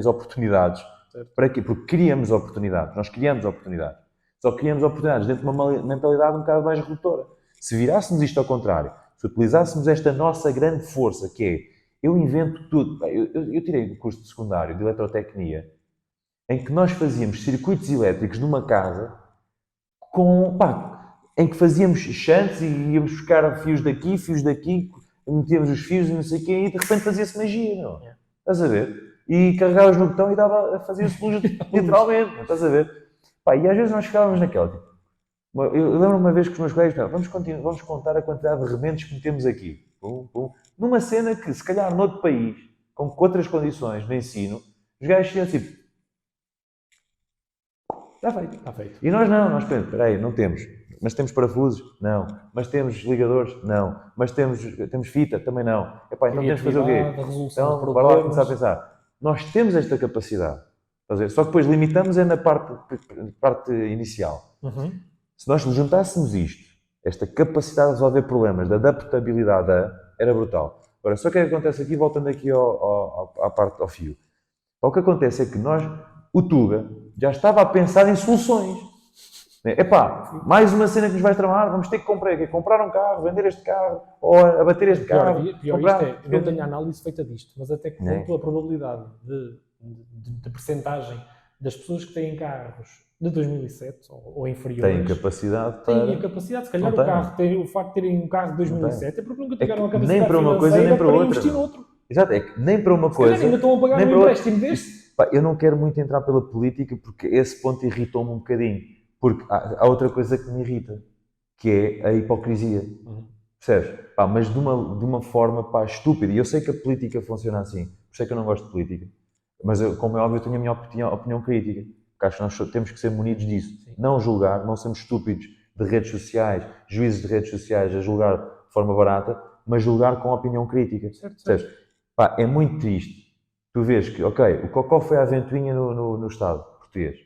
oportunidades. Certo. Para quê? Porque criamos oportunidades. Nós criamos oportunidades. Só criamos oportunidades dentro de uma mentalidade um bocado mais redutora. Se virássemos isto ao contrário, se utilizássemos esta nossa grande força, que é, eu invento tudo. Eu tirei o curso de secundário de eletrotecnia, em que nós fazíamos circuitos elétricos numa casa em que fazíamos chantes e íamos buscar fios daqui, metíamos os fios e não sei o quê, e de repente fazia-se magia, não? Yeah. Estás a ver? E carregavas no botão e fazia-se luz literalmente, estás a ver? E às vezes nós ficávamos naquela, tipo, eu lembro uma vez que os meus colegas vamos contar a quantidade de remendos que metemos aqui. Numa cena que, se calhar, noutro país, com outras condições de ensino, os gajos tinham tipo, está feito. E nós pensamos, espera aí, não temos. Mas temos parafusos? Não. Mas temos ligadores? Não. Mas temos fita? Também não. Então temos que fazer o quê? Então, para lá começar a pensar. Nós temos esta capacidade. Só que depois limitamos na parte inicial. Uhum. Se nós juntássemos esta capacidade de resolver problemas, de adaptabilidade, era brutal. Agora, só que o que acontece aqui, voltando aqui ao fio. O que acontece é que o Tuga, já estava a pensar em soluções. Mais uma cena que nos vai tramar, vamos ter que comprar um carro, vender este carro, ou abater este carro. Pior isto é, eu não tenho análise feita disto, mas até que ponto a probabilidade de percentagem das pessoas que têm carros de 2007 ou inferiores têm capacidade têm a capacidade, se calhar o facto de terem um carro de 2007 é porque nunca tiveram a capacidade nem para uma coisa nem para outra, investir noutro. Exato, é que nem para uma coisa ainda estão a pagar um empréstimo deste. Eu não quero muito entrar pela política porque esse ponto irritou-me um bocadinho, porque há outra coisa que me irrita, que é a hipocrisia. Percebes? Mas de uma forma estúpida, e eu sei que a política funciona assim, por isso é que eu não gosto de política. Mas, como é óbvio, eu tenho a minha opinião crítica. Porque acho que nós temos que ser munidos disso. Sim. Não julgar, não sermos estúpidos de redes sociais, juízes de redes sociais a julgar de forma barata, mas julgar com opinião crítica. Certo. É muito triste. Tu vês que, o Cocó foi à ventoinha no Estado português.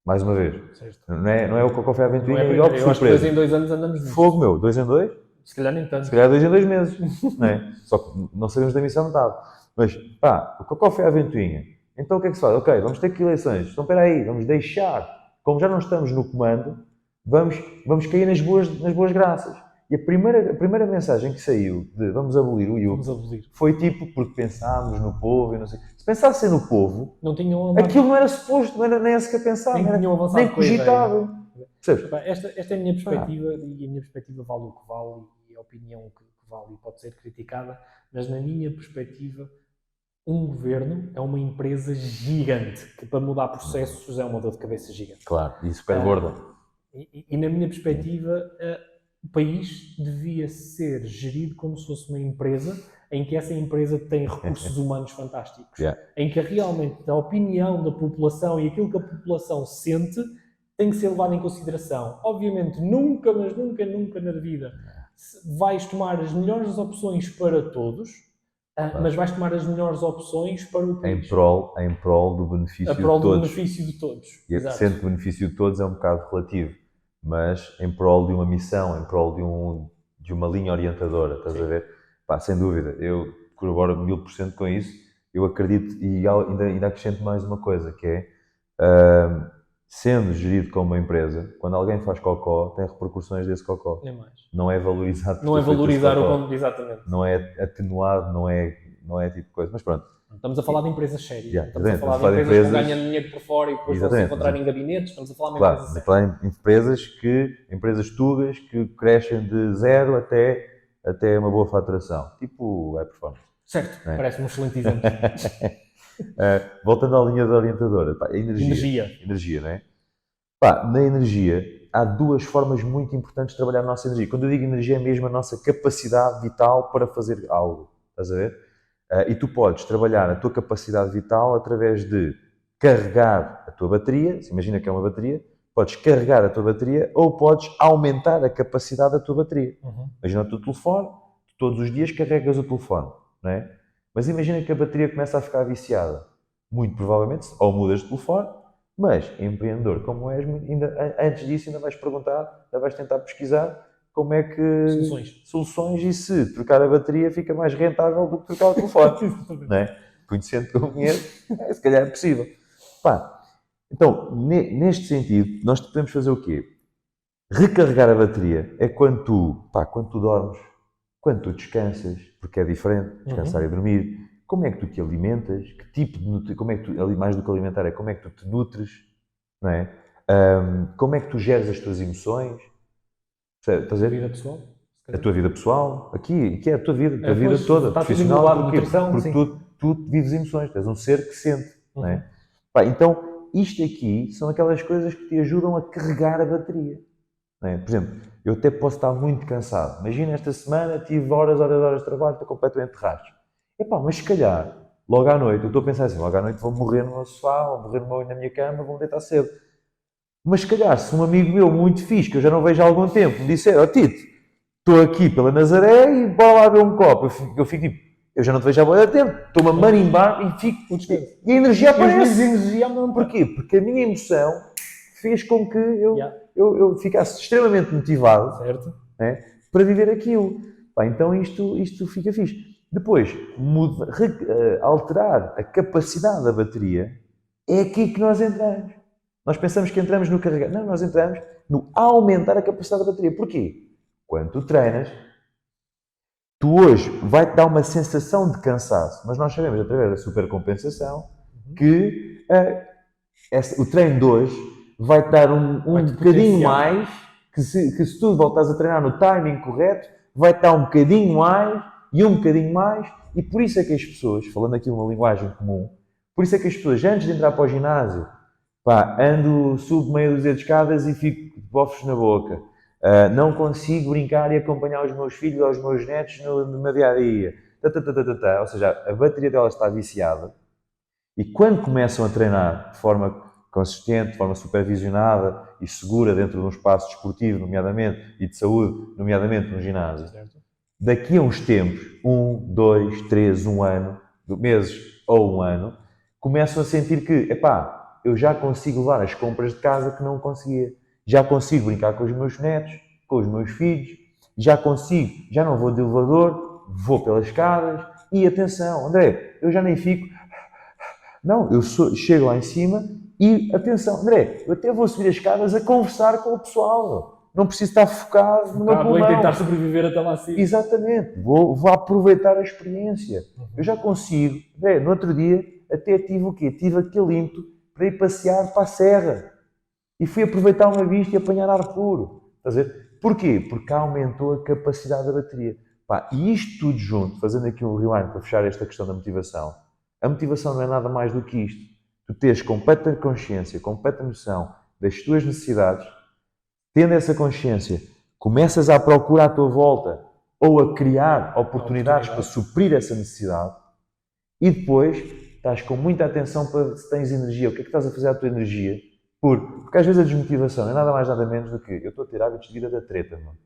Mais uma vez. Certo. Não é o Cocofé à Não Ventoinha é e ó, eu acho que surpresa. 2 em 2 anos andamos juntos. Fogo, meu, 2 em 2? Se calhar nem tanto. Se calhar 2 em 2 meses, não é? Só que não sabemos da missão metade. Mas, pá, o Cocofé à Ventoinha. Então o que é que se faz? Ok, vamos ter aqui eleições. Então espera aí, vamos deixar. Como já não estamos no comando, vamos cair nas boas graças. E a primeira mensagem que saiu de vamos abolir o IUP foi tipo, porque pensámos no povo e não sei. Se pensassem no povo, não tinham aquilo não era suposto, não era nem sequer pensado, nem cogitável. Esta é a minha perspectiva, e a minha perspectiva vale o que vale, e a opinião que vale e pode ser criticada, mas na minha perspectiva, um governo é uma empresa gigante, que para mudar processos é uma dor de cabeça gigante. Claro, e super gorda. E na minha perspectiva, o país devia ser gerido como se fosse uma empresa em que essa empresa tem recursos humanos fantásticos. Em que realmente a opinião da população e aquilo que a população sente tem que ser levado em consideração. Obviamente, nunca, mas nunca, nunca na vida vais tomar as melhores opções para todos, mas vais tomar as melhores opções para o país. Em prol do benefício de todos. Do benefício de todos. E sendo que o benefício de todos é um bocado relativo, mas em prol de uma missão, em prol de uma linha orientadora, estás a ver? Pá, sem dúvida, eu corroboro 1000% com isso. Eu acredito, e ainda acrescento mais uma coisa, que é, sendo gerido como uma empresa, quando alguém faz cocó, tem repercussões desse cocó. Nem mais. Não é valorizado. Não é valorizar o conteúdo, exatamente. Não é atenuado, não é tipo de coisa. Mas pronto. Estamos a falar de empresas sérias. Estamos a falar de empresas que ganham dinheiro por fora e depois vão se encontrar em gabinetes. Estamos a falar de empresas sérias. Falar em empresas tugas que crescem de zero até uma boa faturação. Tipo high performance. Certo, parece-me um excelente exemplo. Voltando à linha da orientadora. Pá, energia, não é? Pá, na energia há duas formas muito importantes de trabalhar a nossa energia. Quando eu digo energia é mesmo a nossa capacidade vital para fazer algo. Estás a ver? E tu podes trabalhar a tua capacidade vital através de carregar a tua bateria. Se imagina que é uma bateria. Podes carregar a tua bateria ou podes aumentar a capacidade da tua bateria. Imagina o teu telefone. Tu todos os dias carregas o telefone. Não é? Mas imagina que a bateria começa a ficar viciada. Muito provavelmente, ou mudas de telefone, mas empreendedor como és, antes disso ainda vais perguntar, ainda vais tentar pesquisar como é que... Soluções e se trocar a bateria fica mais rentável do que trocar o telefone. Não é? Conhecendo que eu conheço, se calhar é possível. Pá, então, neste sentido, nós podemos fazer o quê? Recarregar a bateria é quando tu dormes, quando tu descansas, porque é diferente, descansar e dormir. Como é que tu te alimentas? Que tipo de como é que tu, mais do que alimentar, é como é que tu te nutres, não é? Como é que tu geres as tuas emoções? Estás a ver? A vida pessoal? A tua vida pessoal, aqui é a tua vida pois, toda, está profissional, tudo nutrição, porque tu vives emoções, tu és um ser que sente, não é? Pá, então, isto aqui são aquelas coisas que te ajudam a carregar a bateria. Não é? Por exemplo, eu até posso estar muito cansado. Imagina, esta semana tive horas de trabalho, estou completamente rastro. Epá, mas se calhar, logo à noite, eu estou a pensar assim, logo à noite vou morrer no meu sofá, vou morrer na minha cama, vou-me deitar cedo. Mas se calhar, se um amigo meu muito fixe, que eu já não vejo há algum tempo, me disser, Tito, estou aqui pela Nazaré e bora lá ver um copo. Eu fico tipo, eu já não te vejo há muito tempo, estou-me a marimbar e fico... E a energia aparece. Porquê? Porque a minha emoção fez com que eu ficasse extremamente motivado, né, para viver aquilo. Pá, então isto fica fixe. Depois, alterar a capacidade da bateria, é aqui que nós entramos. Nós pensamos que entramos no carregar. Não, nós entramos no aumentar a capacidade da bateria. Porquê? Quando tu treinas, tu hoje vai-te dar uma sensação de cansaço, mas nós sabemos, através da supercompensação, que o treino de hoje vai-te dar um bocadinho mais, que se tu voltares a treinar no timing correto, vai-te dar um bocadinho mais, e um bocadinho mais, e por isso é que as pessoas, falando aqui uma linguagem comum, por isso é que as pessoas, antes de entrar para o ginásio, subo meia dúzia de escadas e fico de bofos na boca. Não consigo brincar e acompanhar os meus filhos ou os meus netos no meu dia-a-dia. Ou seja, a bateria delas está viciada. E quando começam a treinar de forma consistente, de forma supervisionada e segura dentro de um espaço desportivo, nomeadamente, e de saúde, nomeadamente no ginásio, daqui a uns tempos, 1, 2, 3, 1 ano, meses ou 1 ano, começam a sentir que, eu já consigo levar as compras de casa que não conseguia. Já consigo brincar com os meus netos, com os meus filhos, já consigo, já não vou de elevador, vou pelas escadas. E atenção, André, eu já nem fico. Não, chego lá em cima e atenção, André, eu até vou subir as escadas a conversar com o pessoal. Não preciso estar focado no meu Vou pulmão. tentar sobreviver até lá acima. Exatamente, vou aproveitar a experiência. Eu já consigo. André, no outro dia até tive o quê? Tive aquele ímpeto para ir passear para a serra. E fui aproveitar uma vista e apanhar ar puro. Estás a ver? Porquê? Porque aumentou a capacidade da bateria. Pá, e isto tudo junto, fazendo aqui um rewind para fechar esta questão da motivação, a motivação não é nada mais do que isto. Tu tens completa consciência, completa noção das tuas necessidades, tendo essa consciência, começas a procurar à tua volta ou a criar oportunidades para suprir essa necessidade e depois estás com muita atenção para se tens energia, o que é que estás a fazer à tua energia. Porque às vezes a desmotivação é nada mais nada menos do que eu estou a ter hábitos de vida da treta, mano.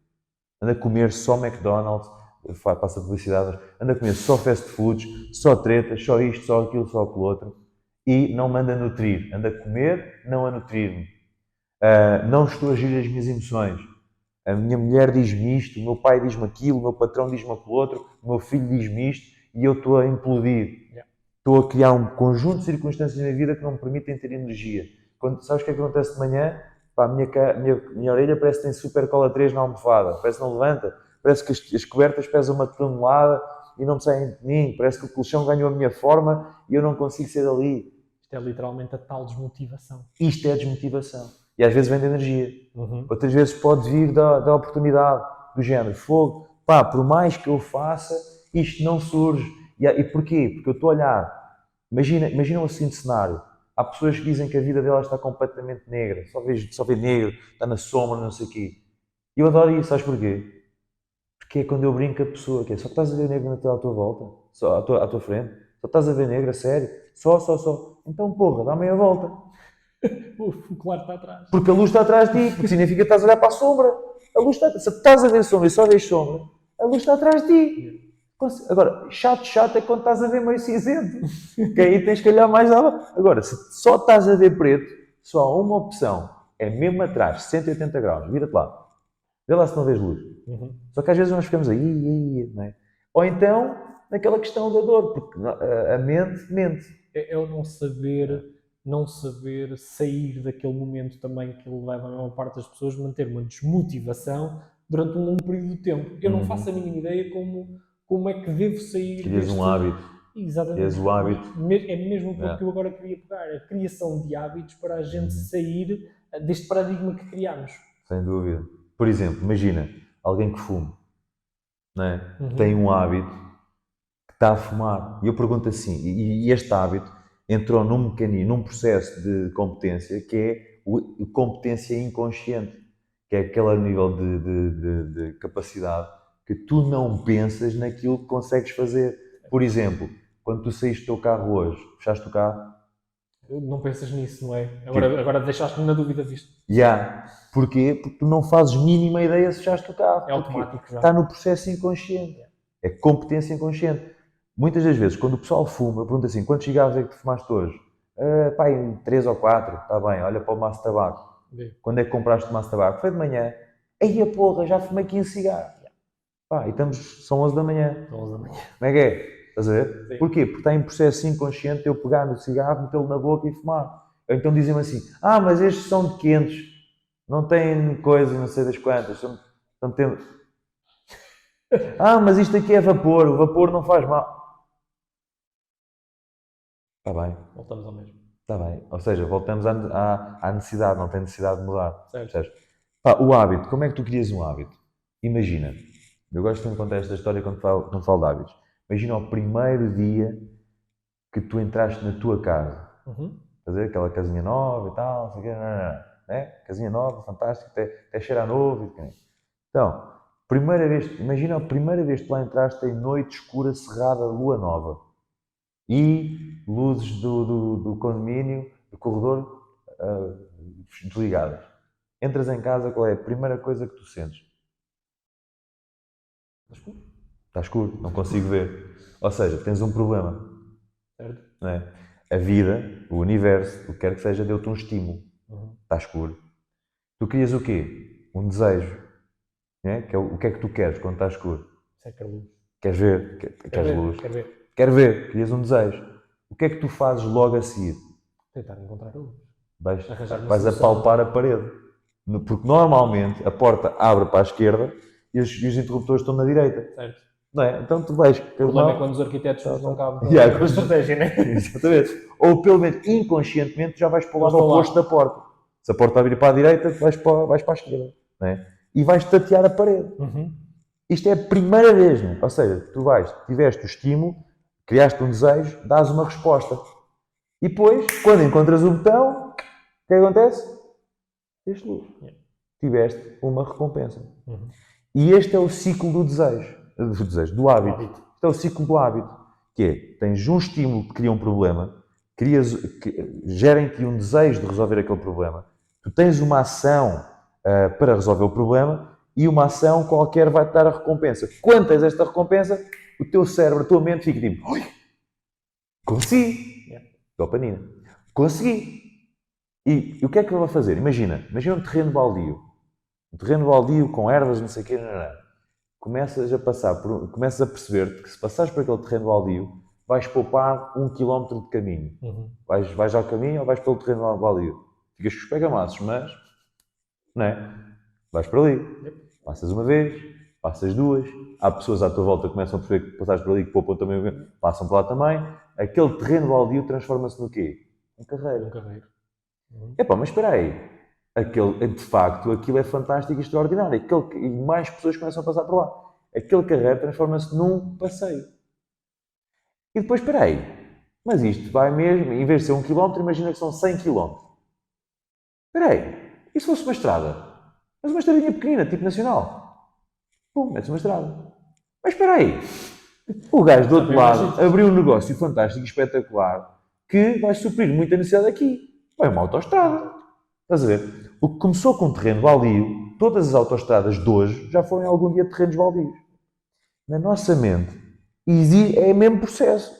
Ando a comer só McDonald's, passa publicidade, ando a comer só fast foods, só tretas, só isto, só aquilo, só aquilo outro, e não me anda a nutrir. Ando a comer, não a nutrir-me. Não estou a gerir as minhas emoções. A minha mulher diz-me isto, o meu pai diz-me aquilo, o meu patrão diz-me aquilo outro, o meu filho diz-me isto, e eu estou a implodir. Estou a criar um conjunto de circunstâncias na vida que não me permitem ter energia. Sabes o que é que acontece de manhã? Pá, a minha orelha parece que tem super cola 3 na almofada, parece que não levanta, parece que as cobertas pesam uma tonelada e não me saem de mim, parece que o colchão ganhou a minha forma e eu não consigo ser dali. Isto é literalmente a tal desmotivação. Isto é a desmotivação. E às vezes vem da energia. Outras vezes pode vir da oportunidade, do género, fogo. Pá, por mais que eu faça, isto não surge. E porquê? Porque eu estou a olhar. Imagina o seguinte cenário. Há pessoas que dizem que a vida delas está completamente negra. Só vê negro, está na sombra, não sei o quê. E eu adoro isso, sabes porquê? Porque é quando eu brinco com a pessoa, que é só estás a ver negro à tua volta, só à tua frente, só estás a ver negro, a sério, só. Então, porra, dá meia volta. O claro está atrás. Porque a luz está atrás de ti, porque significa que estás a olhar para a sombra. A luz está, se estás a ver sombra e só vês sombra, a luz está atrás de ti. Agora, chato é quando estás a ver meio cinzento, que aí tens que olhar mais lá. Agora, se só estás a ver preto, só há uma opção, é mesmo atrás, 180 graus, vira-te lá. Vê lá se não vês luz. Só que às vezes nós ficamos aí, não é? Ou então, naquela questão da dor, porque a mente. É o não saber sair daquele momento também que leva a maior parte das pessoas a manter uma desmotivação durante um longo período de tempo. Eu não faço a mínima ideia como é que devo sair Crias um hábito. Exatamente. Crias o hábito. É mesmo o ponto que eu agora queria pegar. A criação de hábitos para a gente sair deste paradigma que criámos. Sem dúvida. Por exemplo, imagina alguém que fume, não é? Tem um hábito que está a fumar. E eu pergunto assim, e este hábito entrou num mecanismo, num processo de competência que é a competência inconsciente, que é aquele nível de capacidade que tu não pensas naquilo que consegues fazer. Por exemplo, quando tu saíste do teu carro hoje, fechaste o carro. Não pensas nisso, não é? Agora deixaste-me na dúvida disto. Porquê? Porque tu não fazes mínima ideia se fechaste o carro. É automático já. Está no processo inconsciente. É competência inconsciente. Muitas das vezes, quando o pessoal fuma, eu pergunto assim, quantos cigarros é que tu fumaste hoje? Pá, 3 ou 4, está bem, olha para o maço de tabaco. Quando é que compraste o maço de tabaco? Foi de manhã. Aí a porra, já fumei 15 cigarros. Pá, e são 11 da manhã. 11 da manhã. Como é que é? Estás a ver? Sim. Porquê? Porque está em processo inconsciente de eu pegar no cigarro, metê-lo na boca e fumar. Ou então dizem-me assim, mas estes são de quentes, não têm coisa, não sei das quantas. Mas isto aqui é vapor, o vapor não faz mal. Está bem. Voltamos ao mesmo. Está bem. Ou seja, voltamos à necessidade, não tem necessidade de mudar. Certo. Pá, o hábito, como é que tu crias um hábito? Imagina, eu gosto de contar esta história quando falo de hábitos. Imagina o primeiro dia que tu entraste na tua casa. Estás a ver? Aquela casinha nova e tal, não sei o quê, né? Casinha nova, fantástica, até cheira a novo. Então, imagina a primeira vez que lá entraste em noite escura, cerrada, lua nova. E luzes do condomínio, do corredor, desligadas. Entras em casa, qual é a primeira coisa que tu sentes? Está escuro, não consigo ver. Ou seja, tens um problema. Certo. Não é? A vida, o universo, o que quer que seja, deu-te um estímulo. Está escuro. Tu querias o quê? Um desejo. Né? O que é que tu queres quando está escuro? Isso é que é luz. Queres ver? Queres luz? Quer ver. Quero ver. Querias um desejo. O que é que tu fazes logo a seguir? Tentar encontrar a luz. Vais, Arranjar uma vais solução. apalpar a parede. Porque normalmente a porta abre para a esquerda e os interruptores estão na direita. Certo. Não é? Então tu vais. O problema é quando os arquitetos não cabem com Yeah, a estratégia, né? Exatamente. Ou pelo menos inconscientemente já vais para o lado Vais para lá. oposto da porta. Se a porta abrir para a direita, vais para a esquerda. Não é? E vais tatear a parede. Isto é a primeira vez, não é? Ou seja, tu tiveste o estímulo, criaste um desejo, dás uma resposta. E depois, quando encontras o botão, o que acontece? Tiveste luz. Tiveste uma recompensa. E este é o ciclo do desejo. Do hábito. Este é o ciclo do hábito. Que é, tens um estímulo que cria um problema, gera em ti um desejo de resolver aquele problema, tu tens uma ação para resolver o problema e uma ação qualquer vai-te dar a recompensa. Quando tens esta recompensa, o teu cérebro, a tua mente fica tipo, oi, consegui! Dopamina. Consegui! E o que é que eu vou fazer? Imagina um terreno baldio. Um terreno baldio com ervas, não sei o quê, começas a perceber que se passares por aquele terreno baldio, vais poupar 1 km de caminho. Vais ao caminho ou vais pelo terreno baldio? Ficas com os pegamaços, mas não é? Vais por ali. Passas uma vez, passas duas, há pessoas à tua volta que começam a perceber que passaste por ali, que poupam também, passam por lá também. Aquele terreno baldio transforma-se no quê? Um carreiro. Epá, mas espera aí. De facto, aquilo é fantástico e extraordinário. E mais pessoas começam a passar por lá. Aquele carreiro transforma-se num passeio. E depois, espera aí. Mas isto vai mesmo, em vez de ser 1 km, imagina que são 100 km. Espera aí. E se fosse uma estrada? Mas uma estradinha pequenina, tipo nacional. Pum, metes uma estrada. Mas espera aí. O gajo do outro lado abriu um negócio fantástico e espetacular que vai suprir muita necessidade aqui. Vai uma autoestrada. Estás a ver? O que começou com terreno baldio, todas as autoestradas de hoje já foram algum dia terrenos baldios. Na nossa mente, é o mesmo processo.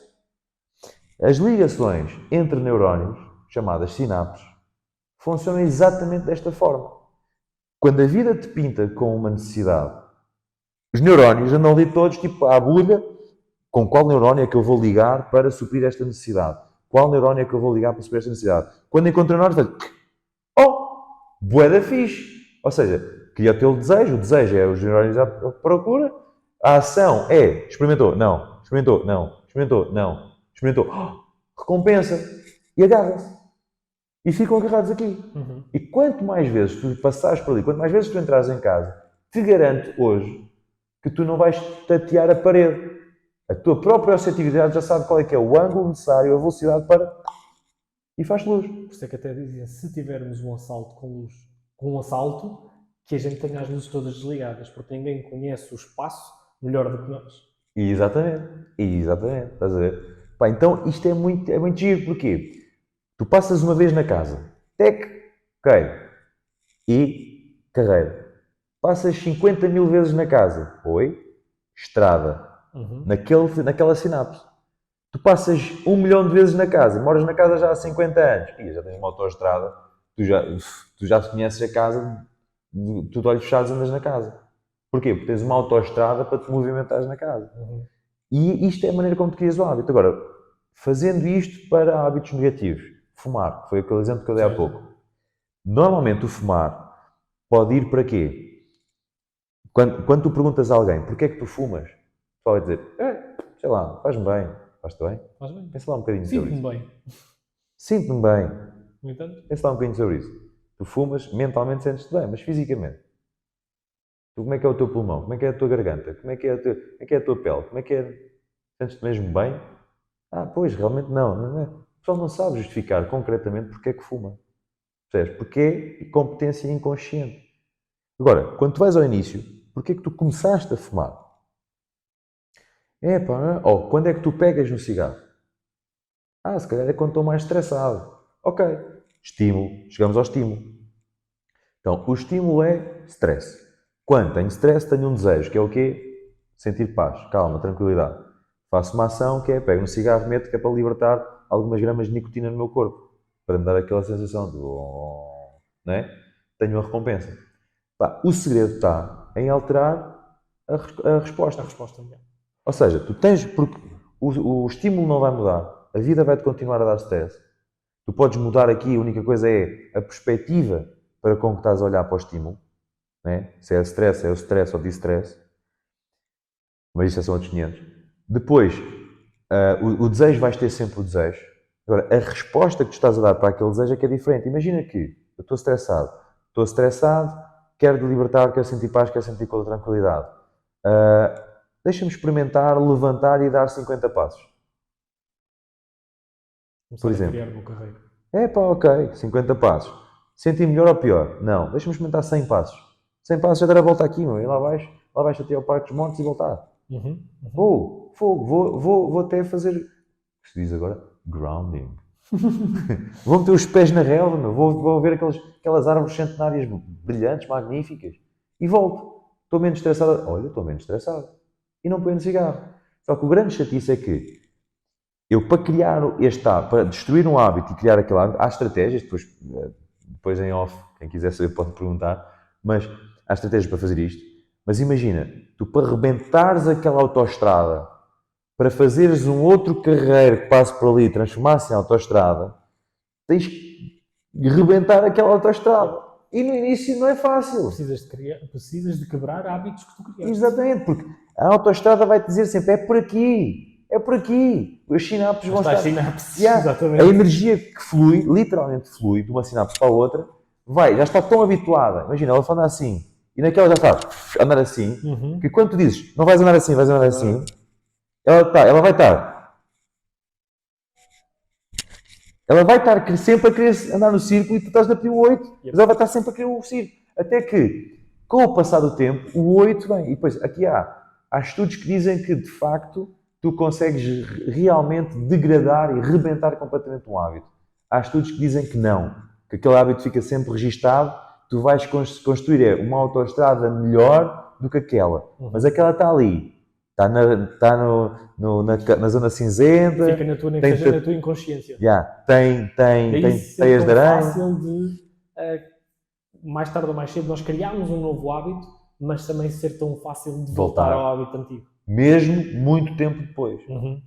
As ligações entre neurónios, chamadas sinapses, funcionam exatamente desta forma. Quando a vida te pinta com uma necessidade, os neurónios andam ali todos tipo à agulha, com qual neurónio é que eu vou ligar para suprir esta necessidade? Qual neurónio é que eu vou ligar para suprir esta necessidade? Quando encontro o neurónio, faz bué da fixe. Ou seja, cria o teu desejo, o desejo é os neurónios à procura, a ação é experimentou, não, experimentou, não, experimentou, não, experimentou, recompensa e agarra-se. E ficam agarrados aqui. E quanto mais vezes tu passares por ali, quanto mais vezes tu entrares em casa, te garanto hoje que tu não vais tatear a parede. A tua própria receptividade já sabe qual é que é o ângulo necessário, a velocidade para... E faz luz. Por isso é que até dizia, se tivermos um assalto com luz, que a gente tenha as luzes todas desligadas, porque ninguém conhece o espaço melhor do que nós. Exatamente. Estás a ver? Pá, então isto é muito giro. Porquê? Tu passas uma vez na casa. Tec. Ok. E carreira. Passas 50 mil vezes na casa. Oi. Estrada. Naquela sinapse. Tu passas 1 milhão de vezes na casa. Moras na casa já há 50 anos. E já tens uma autoestrada. Tu já conheces a casa. Tu de olhos fechados andas na casa. Porquê? Porque tens uma autoestrada para te movimentares na casa. E isto é a maneira como tu crias o hábito. Agora, fazendo isto para hábitos negativos. Fumar, que foi aquele exemplo que eu dei há pouco. Normalmente o fumar pode ir para quê? Quando tu perguntas a alguém porquê é que tu fumas, o pessoal vai dizer, sei lá, faz-me bem. Faz-te bem? Faz bem. Pensa lá um bocadinho sobre isso. Sinto-me bem. Sinto-me bem. No entanto, Pensa lá um bocadinho sobre isso. Tu fumas, mentalmente sentes-te bem, mas fisicamente. Tu, como é que é o teu pulmão? Como é que é a tua garganta? Como é que é a tua pele? Como é que é? Sentes-te mesmo bem? Pois, realmente não é? O pessoal não sabe justificar concretamente porque é que fuma. Percebes? Porque é competência inconsciente. Agora, quando tu vais ao início, porque é que tu começaste a fumar? Quando é que tu pegas no cigarro? Se calhar é quando estou mais estressado. Ok. Estímulo. Chegamos ao estímulo. Então, o estímulo é stress. Quando tenho stress, tenho um desejo, que é o quê? Sentir paz, calma, tranquilidade. Faço uma ação que é, pego no cigarro, meto, que é para libertar algumas gramas de nicotina no meu corpo, para me dar aquela sensação de, não é? Tenho uma recompensa. Pá, o segredo está em alterar a resposta. A resposta é. Ou seja, tu tens, porque o estímulo não vai mudar, a vida vai-te continuar a dar stress. Tu podes mudar aqui, a única coisa é a perspectiva para com que estás a olhar para o estímulo, né? Se é stress, é o stress ou distress, mas isso são outros 500. Depois, o desejo, vais ter sempre o desejo. Agora, a resposta que tu estás a dar para aquele desejo é que é diferente. Imagina que eu estou estressado, quero de libertar, quero sentir paz, quero sentir tranquilidade. Deixa-me experimentar, levantar e dar 50 passos. Começar a criar uma carreira. Ok, 50 passos. Senti melhor ou pior? Não, deixa-me experimentar 100 passos. 100 passos já dar a volta aqui, meu. E lá vais até ao Parque dos Montes e voltar. Fogo, vou até fazer, o que se diz agora? Grounding. Vou meter os pés na relva, meu. Vou ver aquelas árvores centenárias brilhantes, magníficas. E volto. Estou menos estressado. Olha, estou menos estressado. E não ponho no cigarro. Só que o grande chatice é que eu, para criar para destruir um hábito e criar aquele hábito, há estratégias, depois em off, quem quiser saber pode perguntar, mas há estratégias para fazer isto. Mas imagina, tu para rebentares aquela autoestrada, para fazeres um outro carreiro que passe por ali e transformar-se em autoestrada, tens que rebentar aquela autoestrada. E no início não é fácil. Precisas de quebrar hábitos que tu criaste. Exatamente, porque a autoestrada vai-te dizer sempre, é por aqui. Os sinapses vão estar... Exatamente. A energia que flui, literalmente flui, de uma sinapse para a outra, já está tão habituada. Imagina, ela vai andar assim, e naquela já está a andar assim, que quando tu dizes, não vais andar assim, vais andar assim, ela vai estar sempre a querer andar no círculo e tu estás a pedir o 8, mas ela vai estar sempre a querer o círculo. Até que, com o passar do tempo, o 8 vem. E depois, aqui há estudos que dizem que, de facto, tu consegues realmente degradar e rebentar completamente um hábito. Há estudos que dizem que não, que aquele hábito fica sempre registado, tu vais construir uma autoestrada melhor do que aquela. Mas aquela está ali, está na zona cinzenta. Fica na tua inconsciência. Tem teias de aranha. É fácil de, mais tarde ou mais cedo, nós criarmos um novo hábito, mas também ser tão fácil de voltar ao hábito antigo. Mesmo muito tempo depois.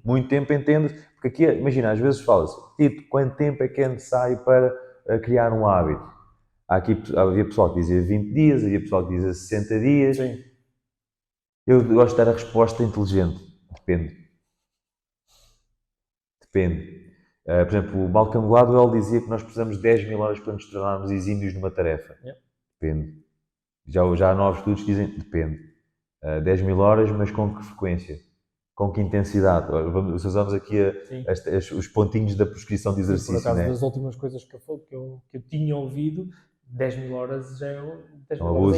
Muito tempo, entende? Porque aqui, imagina, às vezes fala-se, Tito, quanto tempo é que é necessário para criar um hábito? Havia pessoal que dizia 20 dias, havia pessoal que dizia 60 dias. Sim. Eu gosto de dar a resposta inteligente. Depende. Por exemplo, o Malcolm Gladwell dizia que nós precisamos de 10 mil horas para nos tornarmos exímios numa tarefa. Depende. Já há novos estudos que dizem, depende. 10 mil horas, mas com que frequência? Com que intensidade? Usamos aqui os pontinhos da prescrição de exercício. Por acaso, né? das últimas coisas que eu tinha ouvido, 10 mil horas já é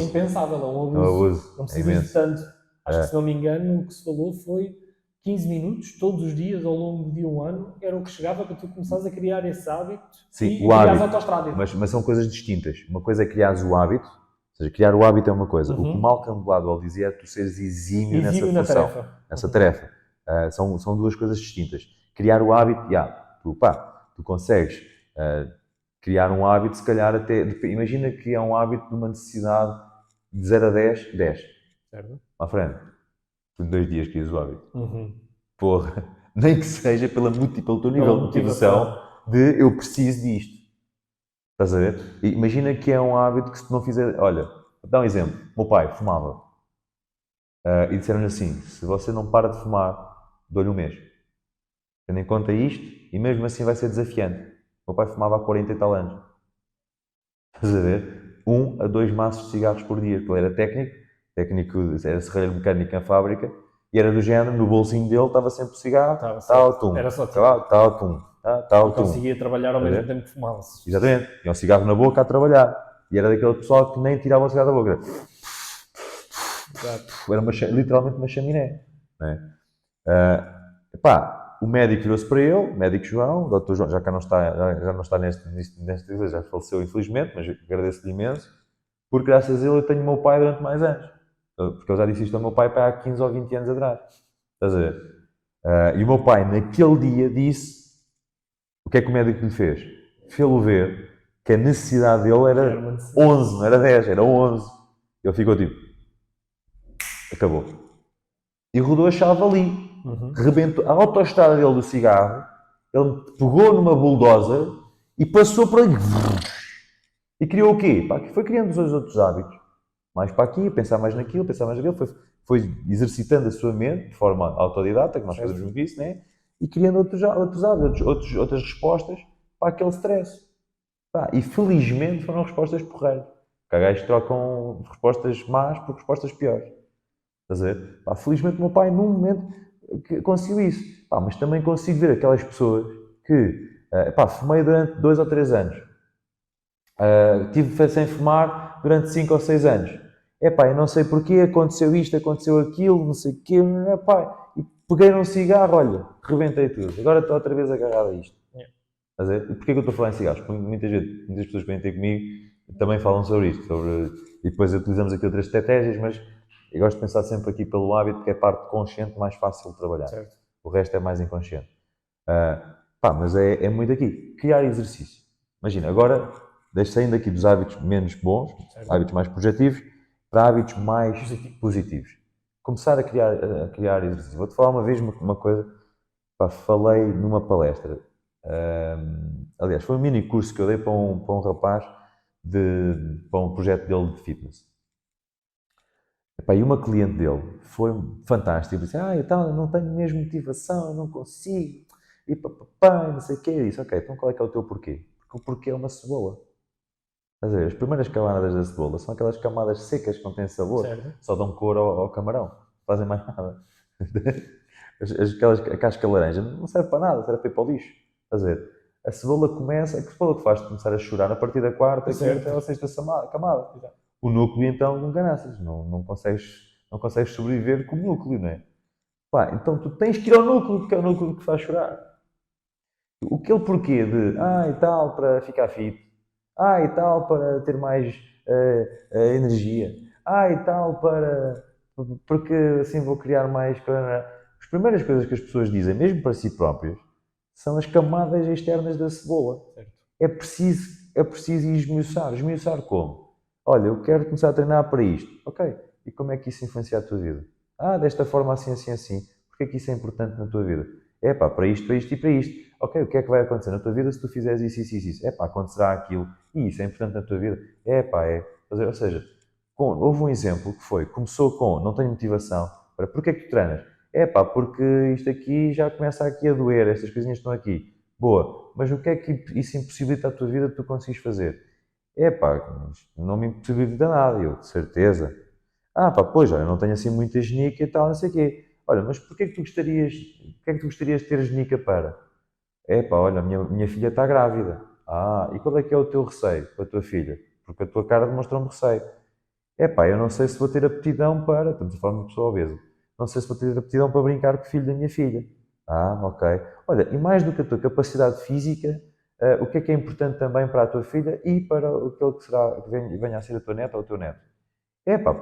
impensável, é um abuso. Não precisas de tanto. Acho que, se não me engano, o que se falou foi 15 minutos, todos os dias, ao longo de um ano, era o que chegava para tu começares a criar esse hábito. Sim, o hábito. Mas são coisas distintas. Uma coisa é criares o hábito, ou seja, criar o hábito é uma coisa. O que o Malcolm Gladwell dizia é tu seres exímio nessa função, nessa tarefa. São duas coisas distintas. Criar o hábito, tu consegues criar um hábito, se calhar até... Imagina que é um hábito de uma necessidade de 0 a 10, 10. Certo. À frente. Tu em 2 dias crias o hábito. Porra, nem que seja pelo teu nível de motivação de eu preciso disto. Estás a ver? E imagina que é um hábito que, se tu não fizer... Olha, vou dar um exemplo. O meu pai fumava. E disseram-lhe assim, se você não para de fumar, dou-lhe um mês. Tendo em conta isto, e mesmo assim vai ser desafiante. O meu pai fumava há 40 e tal anos. Estás a ver? 1 a 2 maços de cigarros por dia. Porque ele era técnico, era serralheiro mecânico na fábrica, e era do género, no bolsinho dele estava sempre o cigarro, Era só e conseguia trabalhar ao mesmo tempo que fumava-se. Exatamente, tinha o cigarro na boca a trabalhar, e era daquele pessoal que nem tirava o cigarro da boca. Era literalmente uma chaminé. Né? O médico virou-se para ele, o médico João, o doutor João, já não está nesta igreja, já faleceu infelizmente, mas agradeço-lhe imenso, porque graças a ele eu tenho o meu pai durante mais anos. Porque eu já disse isto ao meu pai há 15 ou 20 anos atrás. Estás a ver? E o meu pai, naquele dia, disse que é que o médico lhe fez? Fê-lo ver que a necessidade dele Era era uma necessidade. 11, não era 10, era 11. Ele ficou tipo, acabou. E rodou a chave ali. Rebentou a autoestrada dele do cigarro, ele pegou numa bulldozer e passou por ali. E criou o quê? Pá, foi criando os outros hábitos. Mais para aqui, pensar mais naquilo, pensar mais naquilo. Foi exercitando a sua mente de forma autodidata, que nós fazemos muito isso, né? E criando outros hábitos, outras respostas para aquele stress. Pá, e felizmente foram respostas porreiras. Porque há gajos que trocam respostas más por respostas piores. Estás a ver? Pá, felizmente o meu pai, num momento, conseguiu isso. Pá, mas também consigo ver aquelas pessoas que, pá, fumei durante 2 ou 3 anos. Tive sem fumar durante 5 ou 6 anos. Epá, eu não sei porquê, aconteceu isto, aconteceu aquilo, não sei o quê, epá, e peguei num cigarro, olha, rebentei tudo. Agora estou outra vez agarrado a isto. Estás a ver? E porquê que eu estou a falar em cigarros? Porque muitas pessoas que vêm ter comigo também falam sobre isto, e depois utilizamos aqui outras estratégias, mas eu gosto de pensar sempre aqui pelo hábito, que é a parte consciente mais fácil de trabalhar. Certo. O resto é mais inconsciente. Pá, mas é muito aqui. Criar exercício. Imagina, agora, saindo aqui dos hábitos menos bons, Certo. hábitos mais projetivos, para hábitos mais positivos. Começar a criar exercício. Vou-te falar uma vez uma coisa. Pá, falei numa palestra. Aliás, foi um mini curso que eu dei para um rapaz para um projeto dele de fitness. Epá, e uma cliente dele foi fantástica. Disse, eu não tenho mesmo motivação, eu não consigo. E papapá, não sei o quê. Eu disse, ok, então qual é que é o teu porquê? Porque o porquê é uma cebola. Estás a ver? As primeiras camadas da cebola são aquelas camadas secas que não têm sabor. Certo. Só dão cor ao camarão. Não fazem mais nada. A casca laranja não serve para nada, serve para ir para o lixo. Estás a ver? A cebola começa, a cebola que faz começar a chorar a partir da quarta, Certo. quinta ou sexta camada. O núcleo, então, não canaças. Não consegues sobreviver com o núcleo, não é? Pá, então tu tens que ir ao núcleo, porque é o núcleo que faz chorar. Aquele porquê de, e tal, para ficar fit. E tal, para ter mais energia. E tal, porque assim vou criar mais. As primeiras coisas que as pessoas dizem, mesmo para si próprias, são as camadas externas da cebola. Certo. É preciso ir esmiuçar. Esmiuçar como? Olha, eu quero começar a treinar para isto. Ok. E como é que isso influencia a tua vida? Desta forma, assim, assim, assim. Porque é que isso é importante na tua vida? Para isto, para isto e para isto. Ok, o que é que vai acontecer na tua vida se tu fizeres isso, isso, isso, isso? Acontecerá aquilo. E isso é importante na tua vida? É. Ou seja, houve um exemplo que foi, começou com, não tenho motivação. Porquê é que tu treinas? Porque isto aqui já começa aqui a doer, estas coisinhas estão aqui. Boa, mas o que é que isso impossibilita a tua vida de tu conseguires fazer? Não me impossibilita nada, eu, de certeza. Pois, olha, não tenho assim muita genica e tal, não sei o quê. Olha, mas porquê é que tu gostarias de ter genica para? Olha, a minha filha está grávida. E qual é que é o teu receio com a tua filha? Porque a tua cara demonstra-me receio. Eu não sei se vou ter aptidão para. Estamos a falar de uma pessoa obesa. Não sei se vou ter aptidão para brincar com o filho da minha filha. Ok. Olha, e mais do que a tua capacidade física, o que é importante também para a tua filha e para aquele que venha a ser a tua neta ou o teu neto?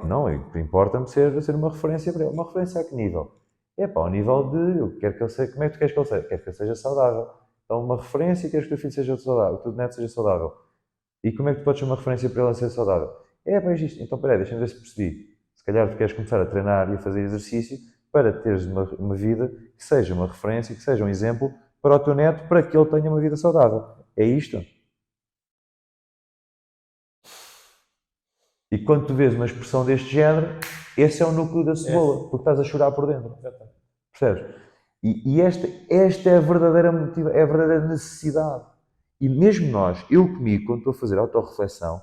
Não, importa-me ser uma referência para ele. Uma referência a que nível? Ao nível de, eu quero que ele seja, como é que tu queres que ele seja? Quero que ele seja saudável. Então, uma referência, queres que o teu filho seja saudável, o teu neto seja saudável. E como é que tu podes ser uma referência para ele ser saudável? É isto. Então, peraí, deixa-me ver se percebi. Se calhar tu queres começar a treinar e a fazer exercício para teres uma vida que seja uma referência, que seja um exemplo para o teu neto, para que ele tenha uma vida saudável. É isto. E quando tu vês uma expressão deste género, esse é o núcleo da cebola, porque estás a chorar por dentro. Percebes? E esta é a verdadeira necessidade. E mesmo nós, eu comigo, quando estou a fazer autorreflexão,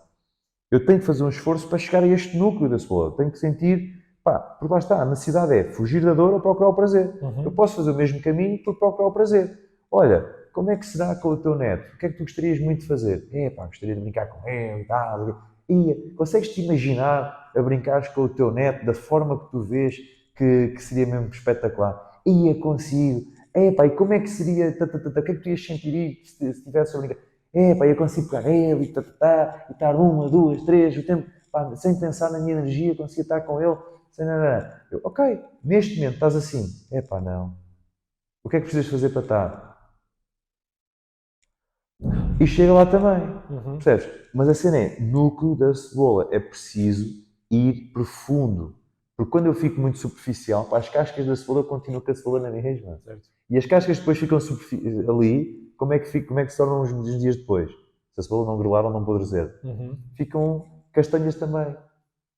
eu tenho que fazer um esforço para chegar a este núcleo da cebola. Tenho que sentir, porque lá está, a necessidade é fugir da dor ou procurar o prazer. Eu posso fazer o mesmo caminho por procurar o prazer. Olha, como é que será com o teu neto? O que é que tu gostarias muito de fazer? Gostaria de brincar com ele e tal. Consegues-te imaginar a brincares com o teu neto da forma que tu vês que seria mesmo espetacular? Consigo. E como é que seria? O que é que tu ias sentir se estivesse a brincar? Eu consigo pegar ele e estar uma, duas, três, o tempo, sem pensar na minha energia, conseguir estar com ele, sem nada. Ok, neste momento estás assim. Não. O que é que precisas fazer para estar? e chega lá também. Uhum. Percebes? Mas a cena é, núcleo da cebola, é preciso ir profundo. Porque quando eu fico muito superficial, pá, as cascas da cebola, eu continuo com a cebola na mesma. Certo. E as cascas depois ficam ali, como é que se tornam uns dias depois? Se a cebola não grelar ou não apodrecer. Uhum. Ficam castanhas também.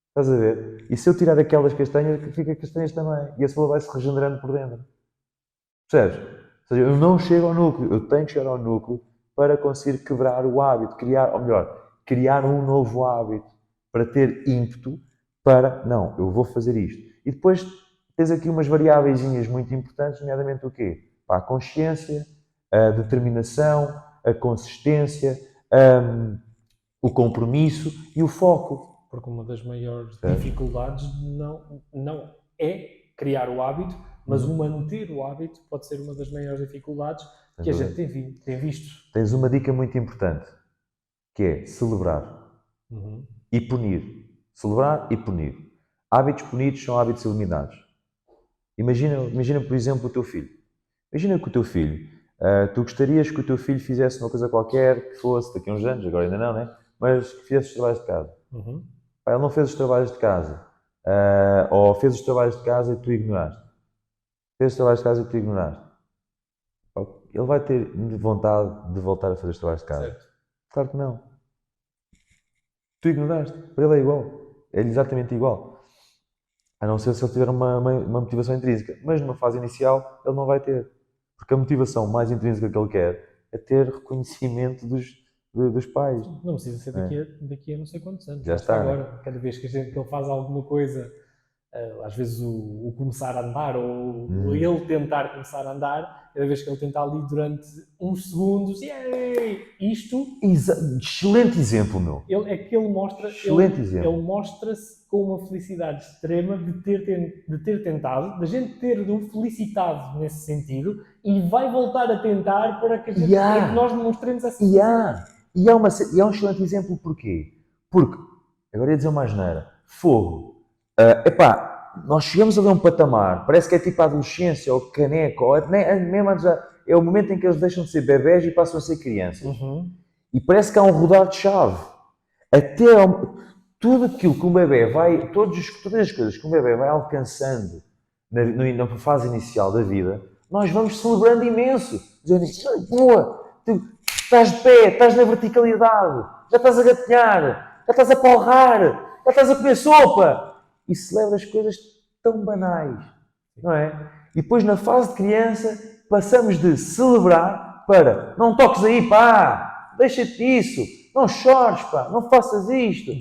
Estás a ver? E se eu tirar aquelas castanhas, fica castanhas também. E a cebola vai se regenerando por dentro. Percebes? Ou seja, eu não chego ao núcleo, eu tenho que chegar ao núcleo para conseguir quebrar o hábito, criar, ou melhor, criar um novo hábito, para ter ímpeto para, não, eu vou fazer isto. E depois tens aqui umas variáveis muito importantes, nomeadamente o quê? Pá, a consciência, a determinação, a consistência, o compromisso e o foco. Porque uma das maiores Certo. dificuldades não é criar o hábito, mas o manter o hábito pode ser uma das maiores dificuldades que a gente tem visto. Tens uma dica muito importante, que é celebrar e punir. Celebrar e punir. Hábitos punidos são hábitos eliminados. Imagina, por exemplo, o teu filho. Imagina que o teu filho, tu gostarias que o teu filho fizesse uma coisa qualquer, que fosse daqui a uns anos, agora ainda não, né? Mas que fizesse os trabalhos de casa. Pá, ele não fez os trabalhos de casa. Ou fez os trabalhos de casa e tu ignoraste. Fez os trabalhos de casa e tu ignoraste. Pá, ele vai ter vontade de voltar a fazer os trabalhos de casa. Certo. Claro que não. Tu ignoraste. Para ele é igual. É exatamente igual. A não ser se ele tiver uma motivação intrínseca. Mas numa fase inicial ele não vai ter. Porque a motivação mais intrínseca que ele quer é ter reconhecimento dos pais. Não precisa ser daqui a não sei quantos anos. Já Basta está. agora. Cada vez que ele faz alguma coisa, às vezes o começar a andar ou ele tentar começar a andar, cada vez que ele tenta ali durante uns segundos, isto... Excelente exemplo, meu. Ele mostra, Excelente exemplo. ele mostra-se com uma felicidade extrema de ter tentado, da gente ter-o felicitado nesse sentido, e vai voltar a tentar para que, para que nós demonstremos essa felicidade. E há um excelente exemplo porquê? Porque, agora ia dizer uma asneira, fogo. Nós chegamos ali a um patamar, parece que é tipo a adolescência, ou caneco, ou mesmo é o momento em que eles deixam de ser bebés e passam a ser crianças. E parece que há um rodar de chave. Tudo aquilo que um bebê vai, todas as coisas que um bebê vai alcançando na fase inicial da vida, nós vamos celebrando imenso. Dizendo, boa, tu estás de pé, estás na verticalidade, já estás a gatear, já estás a palrar, já estás a comer sopa. E celebras coisas tão banais, não é? E depois na fase de criança passamos de celebrar para não toques aí, pá, deixa-te disso, não chores, pá, não faças isto.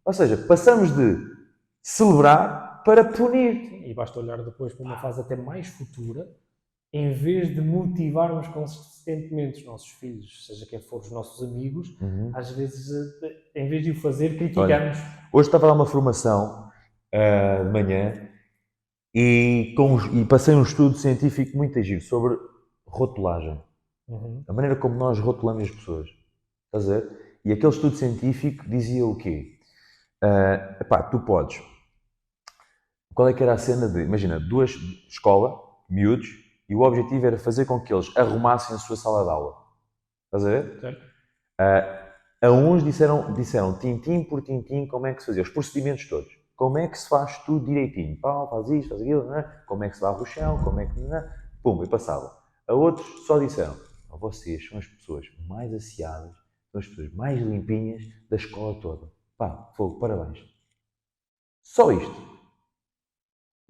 Ou seja, passamos de celebrar para punir. E basta olhar depois para uma fase até mais futura, em vez de motivarmos consistentemente os nossos filhos, seja quem for os nossos amigos, às vezes, em vez de o fazer, criticamos. Olha, hoje estava lá uma formação de manhã e passei um estudo científico muito giro sobre rotulagem. A maneira como nós rotulamos as pessoas. Estás a ver? E aquele estudo científico dizia o quê? Tu podes. Qual é que era a cena de, imagina, duas escola, miúdos, e o objetivo era fazer com que eles arrumassem a sua sala de aula. Estás a ver? Certo. A uns disseram tintim por tintim como é que se fazia, os procedimentos todos. Como é que se faz tudo direitinho? Pau, faz isto, faz aquilo, não é? Como é que se varre o chão, como é que... Não é? Pum, e passava. A outros só disseram, vocês são as pessoas mais asseadas, são as pessoas mais limpinhas da escola toda. Pá, fogo, parabéns. Só isto.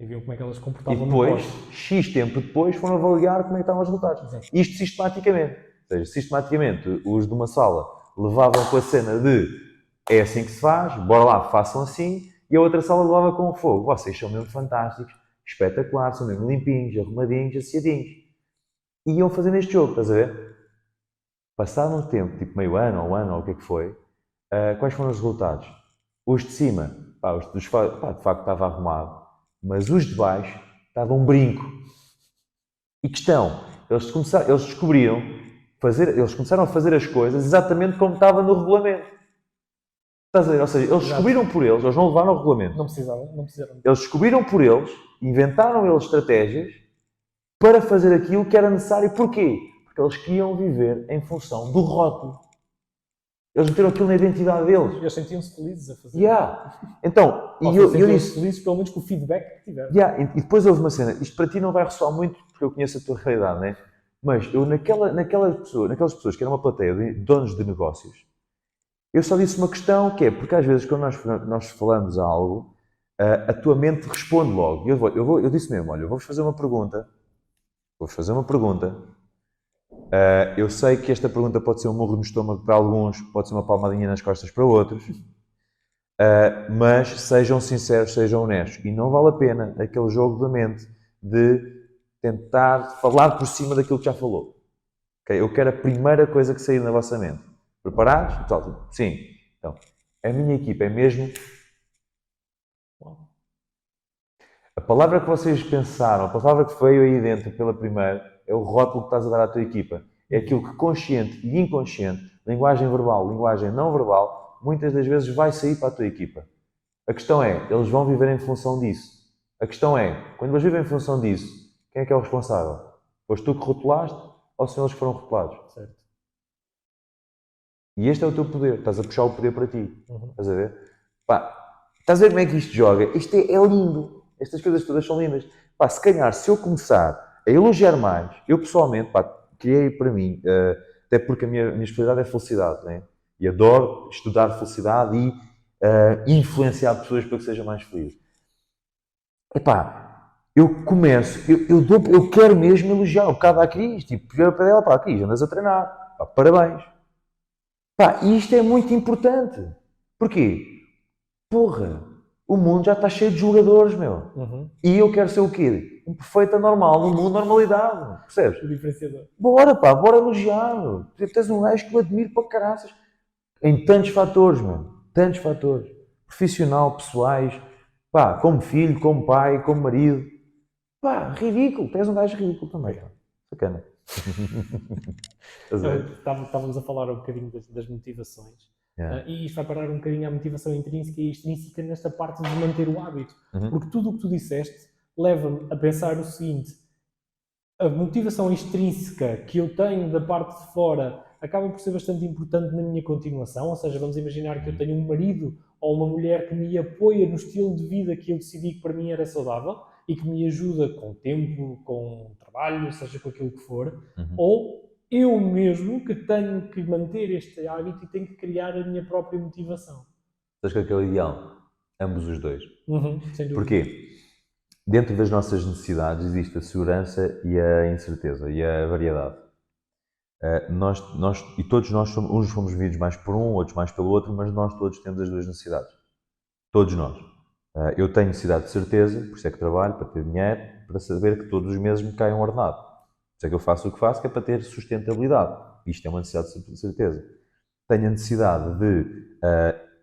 E viam como é que elas se comportavam E depois, no pós. X tempo depois, foram avaliar como é que estavam os resultados. Exato. Isto sistematicamente. Ou seja, sistematicamente, os de uma sala levavam com a cena de é assim que se faz, bora lá, façam assim, e a outra sala levava com o fogo. Vocês são mesmo fantásticos, espetaculares, são mesmo limpinhos, arrumadinhos, asseadinhos. E iam fazendo este jogo, estás a ver? Passado um tempo, tipo meio ano, ou o que é que foi, quais foram os resultados? Os de cima, de facto estava arrumado, mas os de baixo estavam um brinco. E questão, eles descobriram, eles começaram a fazer as coisas exatamente como estava no regulamento. Estás a ver? Ou seja, eles descobriram por eles não levaram ao regulamento. Não precisaram. Eles descobriram por eles, inventaram eles estratégias para fazer aquilo que era necessário. Porquê? Porque eles queriam viver em função do rótulo. Eles meteram aquilo na identidade deles. Eles sentiam-se felizes a fazer. Então, Ou e eu sentiam-se disse... felizes pelo menos com o feedback que tiveram. E depois houve uma cena, isto para ti não vai ressoar muito, porque eu conheço a tua realidade, não é? Mas eu naquelas pessoas que eram uma plateia de donos de negócios, eu só disse uma questão que é, porque às vezes quando nós falamos algo, a tua mente responde logo. Eu disse mesmo, olha, eu vou-vos fazer uma pergunta. Eu sei que esta pergunta pode ser um murro no estômago para alguns, pode ser uma palmadinha nas costas para outros. Mas sejam sinceros, sejam honestos. E não vale a pena aquele jogo da mente de tentar falar por cima daquilo que já falou. Okay? Eu quero a primeira coisa que sair na vossa mente. Preparados? Sim. Então, a minha equipa é mesmo... A palavra que vocês pensaram, a palavra que veio aí dentro pela primeira, é o rótulo que estás a dar à tua equipa. É aquilo que consciente e inconsciente, linguagem verbal, linguagem não verbal, muitas das vezes vai sair para a tua equipa. A questão é, eles vão viver em função disso. A questão é, quando eles vivem em função disso, quem é que é o responsável? Foste tu que rotulaste ou são eles que foram rotulados? Certo. E este é o teu poder. Estás a puxar o poder para ti. Estás a ver? Estás a ver como é que isto joga? Isto é lindo. Estas coisas todas são lindas. Se calhar, se eu começar a elogiar mais, eu pessoalmente, criei para mim, até porque a minha especialidade é felicidade, né? E adoro estudar felicidade e influenciar pessoas para que sejam mais felizes. Eu começo, eu quero mesmo elogiar. O bocado da Cris, tipo, para ela, Cris, andas a treinar. Parabéns. E isto é muito importante. Porquê? Porra, o mundo já está cheio de jogadores, meu. E eu quero ser o quê? Um perfeito anormal, um mundo de normalidade. Percebes? O diferenciador. Bora elogiar, meu. Tens um gajo que eu admiro para caraças. Em tantos fatores, meu. Tantos fatores. Profissional, pessoais. Como filho, como pai, como marido. Ridículo. Tens um gajo ridículo também. Sacana. Estávamos a falar um bocadinho das motivações. E isto vai parar um bocadinho à motivação intrínseca e extrínseca nesta parte de manter o hábito. Porque tudo o que tu disseste leva-me a pensar o seguinte: a motivação extrínseca que eu tenho da parte de fora acaba por ser bastante importante na minha continuação. Ou seja, vamos imaginar que eu tenho um marido ou uma mulher que me apoia no estilo de vida que eu decidi que para mim era saudável e que me ajuda com o tempo, com o trabalho, seja com aquilo que for, ou eu mesmo que tenho que manter este hábito e tenho que criar a minha própria motivação. Sabes que é aquele ideal? Ambos os dois. Sem dúvida. Porquê? Dentro das nossas necessidades existe a segurança e a incerteza e a variedade. E todos nós uns fomos movidos mais por um, outros mais pelo outro, mas nós todos temos as duas necessidades. Todos nós. Eu tenho necessidade de certeza, por isso é que trabalho, para ter dinheiro, para saber que todos os meses me cai um ordenado. Por isso é que eu faço o que faço, que é para ter sustentabilidade. Isto é uma necessidade de certeza. Tenho a necessidade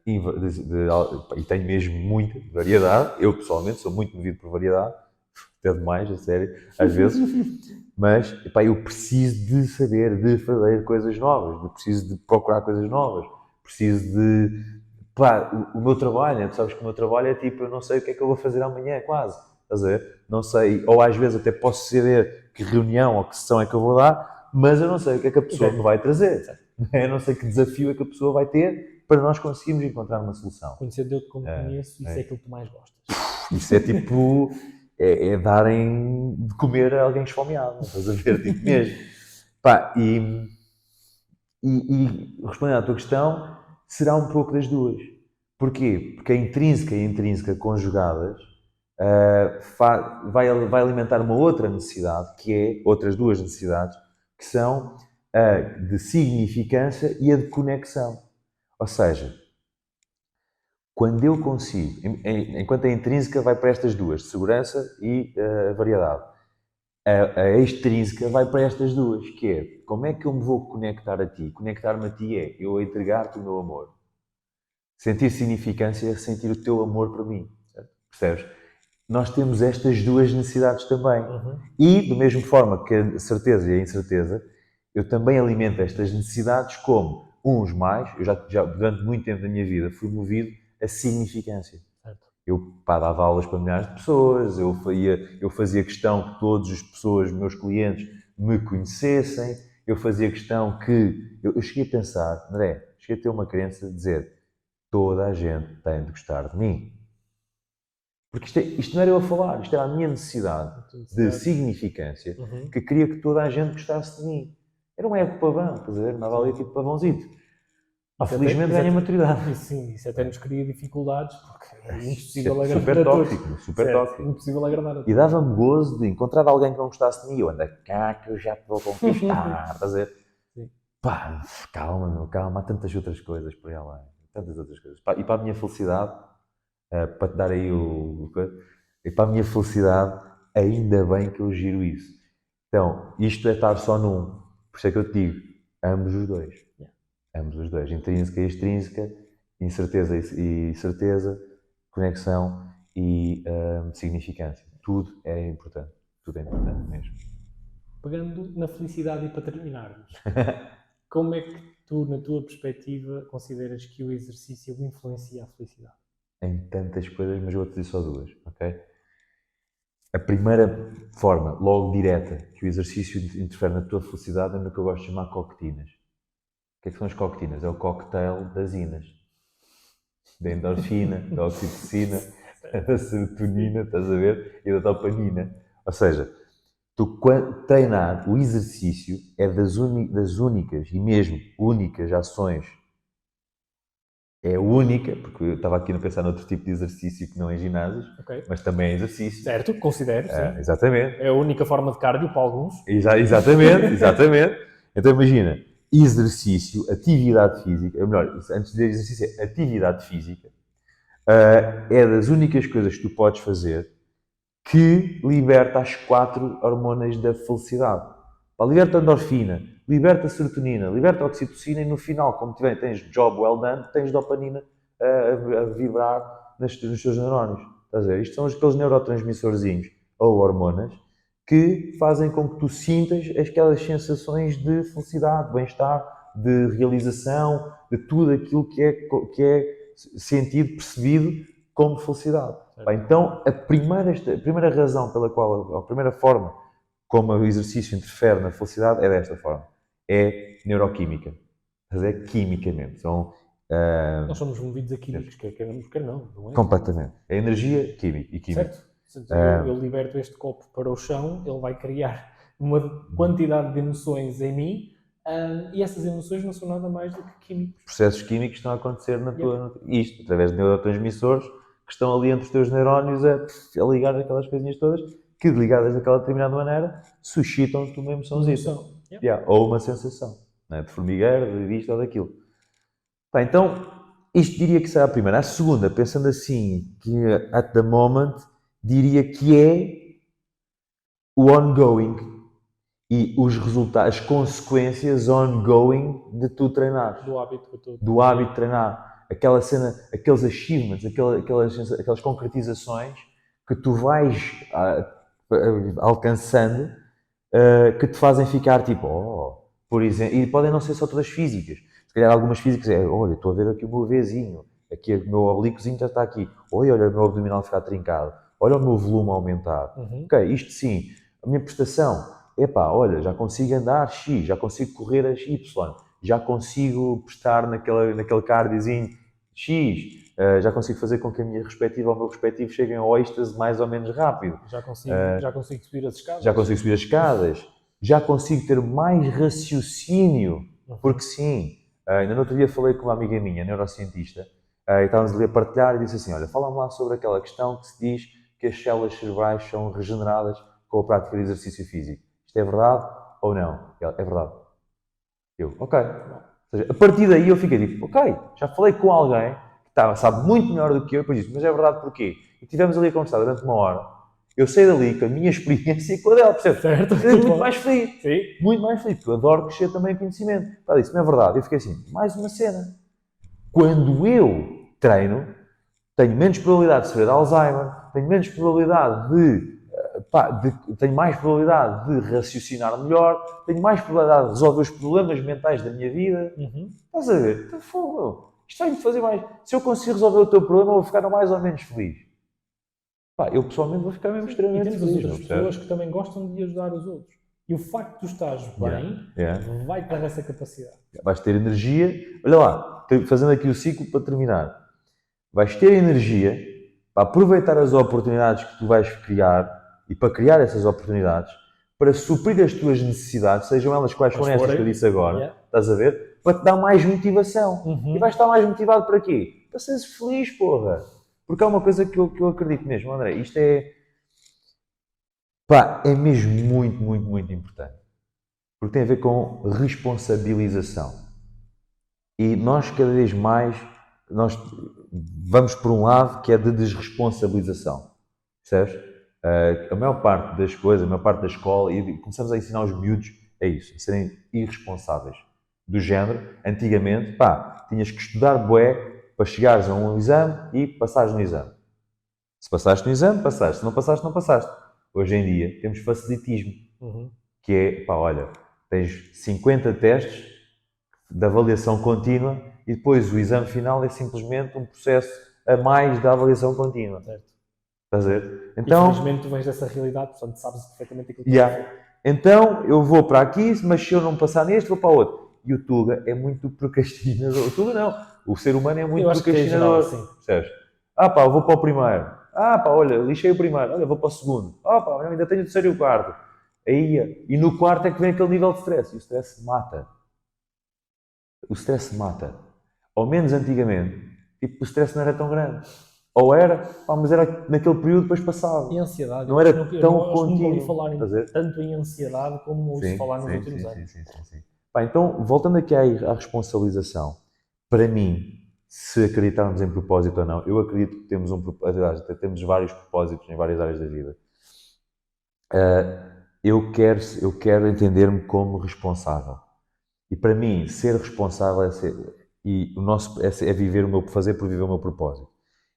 e tenho mesmo muita variedade. Eu, pessoalmente, sou muito movido por variedade. Até demais, a sério, às vezes. Mas, eu preciso de saber, de fazer coisas novas. Preciso de procurar coisas novas. Preciso de... o meu trabalho, tu sabes que o meu trabalho é tipo, eu não sei o que é que eu vou fazer amanhã, quase. Estás a ver? Não sei. Ou às vezes até posso saber que reunião ou que sessão é que eu vou dar, mas eu não sei o que é que a pessoa me vai trazer. Eu não sei que desafio é que a pessoa vai ter para nós conseguirmos encontrar uma solução. Conhecer Deus como conheço, isso é aquilo que tu mais gostas. Isso é tipo... É darem de comer a alguém esfomeado. Estás a ver? Tipo mesmo. E respondendo à tua questão, será um pouco das duas. Porquê? Porque a intrínseca e a intrínseca conjugadas vai alimentar uma outra necessidade, que é outras duas necessidades, que são a de significância e a de conexão. Ou seja, quando eu consigo, enquanto a intrínseca vai para estas duas, segurança e variedade, a extrínseca vai para estas duas, que é, como é que eu me vou conectar a ti? Conectar-me a ti é eu entregar-te o meu amor. Sentir significância é sentir o teu amor por mim. Percebes? Nós temos estas duas necessidades também. E, da mesma forma que a certeza e a incerteza, eu também alimento estas necessidades como uns mais. Eu já durante muito tempo da minha vida fui movido a significância. Eu dava aulas para milhares de pessoas, eu fazia questão que todas as pessoas, meus clientes, me conhecessem, eu fazia questão que... Eu cheguei a pensar, André, cheguei a ter uma crença de dizer toda a gente tem de gostar de mim. Porque isto não era eu a falar, isto era a minha necessidade de significância que queria que toda a gente gostasse de mim. Era um ego pavão, estás a ver? Andava ali tipo pavãozito. Felizmente ganhei maturidade. Sim, isso até nos cria dificuldades, porque é impossível agradar a todos. Super tóxico. Impossível agradar a todos. E dava-me gozo de encontrar alguém que não gostasse de mim. Eu ando cá que eu já te vou conquistar, estás a ver? Sim. Pá, calma, meu, calma. Há tantas outras coisas por aí além. Tantas outras coisas. Pá, e para a minha felicidade, para te dar aí e para a minha felicidade, ainda bem que eu giro isso. Então, isto é estar só num. Por isso é que eu te digo, ambos os dois. Ambos os dois. Intrínseca e extrínseca, incerteza e certeza, conexão e significância. Tudo é importante. Tudo é importante mesmo. Pegando na felicidade e para terminarmos, como é que tu, na tua perspectiva, consideras que o exercício influencia a felicidade? Em tantas coisas, mas eu vou-te dizer só duas, ok? A primeira forma, logo direta, que o exercício interfere na tua felicidade é no que eu gosto de chamar coquetinas. O que é que são as coquetinas? É o cocktail das inas. Da endorfina, da oxitocina, da serotonina, estás a ver? E da dopamina. Ou seja, tu treinar, o exercício é das únicas e mesmo únicas ações. É única, porque eu estava aqui a pensar noutro tipo de exercício que não é ginásios, mas também é exercício. Certo, considero, sim. Exatamente. É a única forma de cardio para alguns. Exatamente. Então imagina, exercício, atividade física, ou melhor, antes de dizer exercício, é atividade física, é das únicas coisas que tu podes fazer que liberta as 4 hormonas da felicidade. Liberta a endorfina, liberta a serotonina, liberta a oxitocina e no final, como tens job well done, tens dopamina a vibrar nos teus neurónios. Estás a ver? Isto são aqueles neurotransmissorzinhos ou hormonas que fazem com que tu sintas aquelas sensações de felicidade, de bem-estar, de realização, de tudo aquilo que é sentido, percebido como felicidade. Então, a primeira razão pela qual, a primeira forma como o exercício interfere na felicidade é desta forma. É neuroquímica. Mas é quimicamente. Nós somos movidos a químicos, quer não é? Completamente. É energia química e química. Certo. Eu liberto este copo para o chão, ele vai criar uma quantidade de emoções em mim e essas emoções não são nada mais do que químicos. Processos químicos estão a acontecer isto, através de neurotransmissores que estão ali entre os teus neurónios a ligar aquelas coisinhas todas que, ligadas daquela determinada maneira, suscitam-te uma emoçãozinha. Ou uma sensação, não é? De formigueiro, de isto ou daquilo. Então, isto diria que será a primeira. A segunda, pensando assim, que at the moment, diria que é o ongoing e os resultados, as consequências ongoing de tu treinar. Do hábito de treinar. Aquela cena, aqueles achievements, aquelas concretizações que tu vais alcançando que te fazem ficar tipo, por exemplo, e podem não ser só todas físicas. Se calhar algumas físicas olha, estou a ver aqui o meu Vzinho, aqui o meu oblíquozinho já está aqui, olha o meu abdominal ficar trincado, olha o meu volume aumentar. Ok, isto sim, a minha prestação, olha, já consigo andar X, já consigo correr a Y, já consigo prestar naquele cardiozinho X, já consigo fazer com que a minha respectiva ou o meu respectivo cheguem ao êxtase mais ou menos rápido. Já consigo subir as escadas. Já consigo ter mais raciocínio, porque sim, ainda no outro dia falei com uma amiga minha, neurocientista, e estávamos ali a partilhar e disse assim, olha, fala-me lá sobre aquela questão que se diz que as células cerebrais são regeneradas com a prática de exercício físico. Isto é verdade ou não? Ela, é verdade. Eu, ok. Ou seja, a partir daí eu fiquei tipo, ok, já falei com alguém que sabe muito melhor do que eu, depois disse, mas é verdade porquê? E estivemos ali a conversar durante uma hora, eu saí dali com a minha experiência e com a dela, percebe? Certo. Muito mais feliz. Sim. Muito mais feliz, porque eu adoro crescer também em conhecimento. Ela disse, não é verdade? Eu fiquei assim, mais uma cena. Quando eu treino, tenho menos probabilidade de sofrer de Alzheimer, tenho menos probabilidade tenho mais probabilidade de raciocinar melhor, tenho mais probabilidade de resolver os problemas mentais da minha vida. Estás a ver? Então, fogo, isto vai-me fazer mais. Se eu conseguir resolver o teu problema, eu vou ficar mais ou menos feliz. Eu pessoalmente vou ficar mesmo extremamente feliz. E temos outras pessoas que também gostam de ajudar os outros. E o facto de tu estares bem vai-te dar essa capacidade. Vais ter energia. Olha lá, fazendo aqui o ciclo para terminar, vais ter energia para aproveitar as oportunidades que tu vais criar e para criar essas oportunidades, para suprir as tuas necessidades, sejam elas quais forem estas que eu disse agora, estás a ver? Para te dar mais motivação. E vais estar mais motivado para quê? Para seres feliz, porra. Porque há uma coisa que eu acredito mesmo, André, isto é... Pá, é mesmo muito, muito, muito importante. Porque tem a ver com responsabilização. E nós, cada vez mais, nós vamos por um lado que é de desresponsabilização. Percebes? A maior parte das coisas, a maior parte da escola, e começamos a ensinar os miúdos a isso, a serem irresponsáveis. Do género, antigamente, pá, tinhas que estudar bué para chegares a um exame e passares no exame. Se passaste no exame, passaste. Se não passaste, não passaste. Hoje em dia, temos facilitismo. Que é, pá, olha, tens 50 testes de avaliação contínua e depois o exame final é simplesmente um processo a mais da avaliação contínua. Certo. Estás a ver? Então, infelizmente tu vens dessa realidade, portanto sabes perfeitamente aquilo que é. Então eu vou para aqui, mas se eu não passar neste, vou para o outro. E o Tuga é muito procrastinador. O Tuga não. O ser humano é muito procrastinador. Percebes? Ah pá, eu vou para o primeiro. Ah pá, olha, lixei o primeiro. Olha, vou para o segundo. Ah pá, eu ainda tenho o terceiro e o quarto. Aí, e no quarto é que vem aquele nível de stress. E o stress mata. O stress mata. Ao menos antigamente, tipo, o stress não era tão grande. Ou era, mas era naquele período depois passava. E ansiedade. Não era tão contínuo. Não ouvi falar tanto em ansiedade como ouço falar nos últimos anos. Sim. Pá, então, voltando aqui à responsabilização, para mim, se acreditarmos em propósito ou não, eu acredito que temos temos vários propósitos em várias áreas da vida. Eu quero entender-me como responsável. E para mim, ser responsável é viver fazer por viver o meu propósito.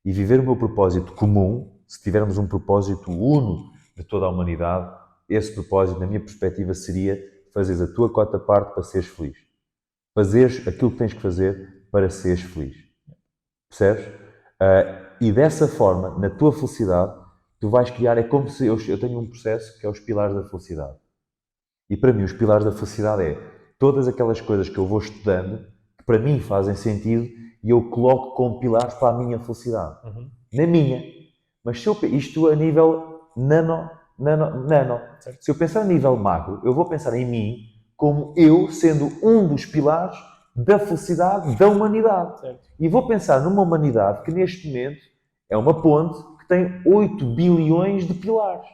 E viver o meu propósito comum, se tivermos um propósito uno de toda a humanidade, esse propósito, na minha perspectiva, seria fazeres a tua cota parte para seres feliz. Fazeres aquilo que tens que fazer para seres feliz. Percebes? E dessa forma, na tua felicidade, tu vais criar, é como se eu tenho um processo que é os pilares da felicidade. E para mim, os pilares da felicidade é todas aquelas coisas que eu vou estudando, que para mim fazem sentido, e eu coloco como pilares para a minha felicidade. Na minha. Mas isto a nível nano. Certo. Se eu pensar a nível macro, eu vou pensar em mim como eu sendo um dos pilares da felicidade da humanidade. Certo. E vou pensar numa humanidade que neste momento é uma ponte que tem 8 bilhões de pilares.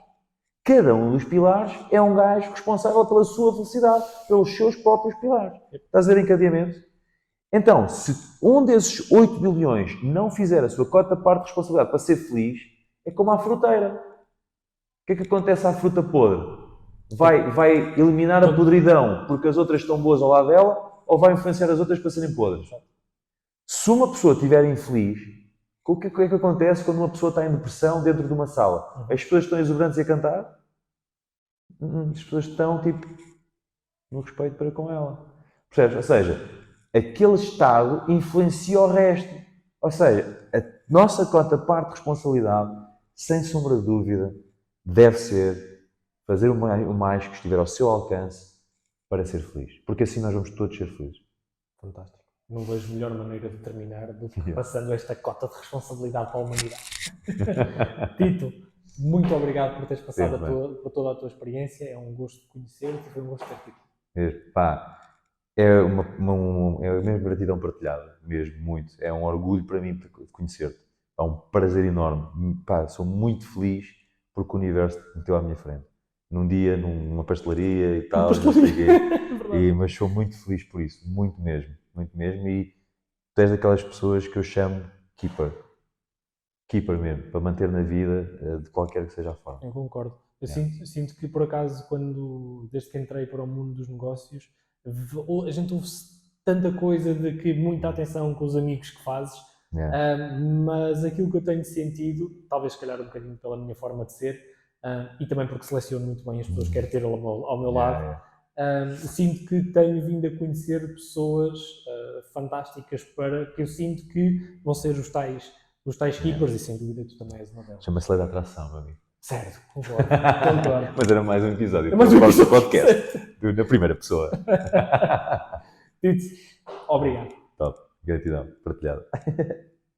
Cada um dos pilares é um gajo responsável pela sua felicidade, pelos seus próprios pilares. Estás a ver encadeamento? Então, se um desses 8 bilhões não fizer a sua cota parte de responsabilidade para ser feliz, é como a fruteira. O que é que acontece à fruta podre? Vai eliminar a podridão porque as outras estão boas ao lado dela ou vai influenciar as outras para serem podres? Se uma pessoa estiver infeliz, o que é que acontece quando uma pessoa está em depressão dentro de uma sala? As pessoas estão exuberantes a cantar? As pessoas estão, tipo, no respeito para com ela. Percebes? Ou seja, aquele estado influencia o resto. Ou seja, a nossa cota parte de responsabilidade, sem sombra de dúvida, deve ser fazer o mais que estiver ao seu alcance para ser feliz. Porque assim nós vamos todos ser felizes. Fantástico. Não vejo melhor maneira de terminar do que passando esta cota de responsabilidade para a humanidade. Tito, muito obrigado por teres passado por toda a tua experiência. É um gosto conhecer-te e foi um gosto ter-te aqui. Pá, é mesmo gratidão partilhada, mesmo, muito. É um orgulho para mim de conhecer-te. É um prazer enorme. Pá, sou muito feliz porque o universo te meteu à minha frente. Num dia, numa pastelaria e tal, não sei o quê. Mas sou muito feliz por isso, muito mesmo. E tu és daquelas pessoas que eu chamo keeper mesmo, para manter na vida de qualquer que seja a forma. Eu concordo. Eu sinto que, por acaso, desde que entrei para o mundo dos negócios, a gente ouve tanta coisa de que muita atenção com os amigos que fazes, mas aquilo que eu tenho sentido, talvez se calhar um bocadinho pela minha forma de ser, e também porque seleciono muito bem as pessoas que quero ter ao meu lado, sinto que tenho vindo a conhecer pessoas fantásticas que eu sinto que vão ser os tais keepers, e sem dúvida tu também és uma delas. Chama-se lei da atração, meu amigo. Certo, concordo. Mas era mais um episódio do podcast, na primeira pessoa. Tito, obrigado. Top. Gratidão partilhada.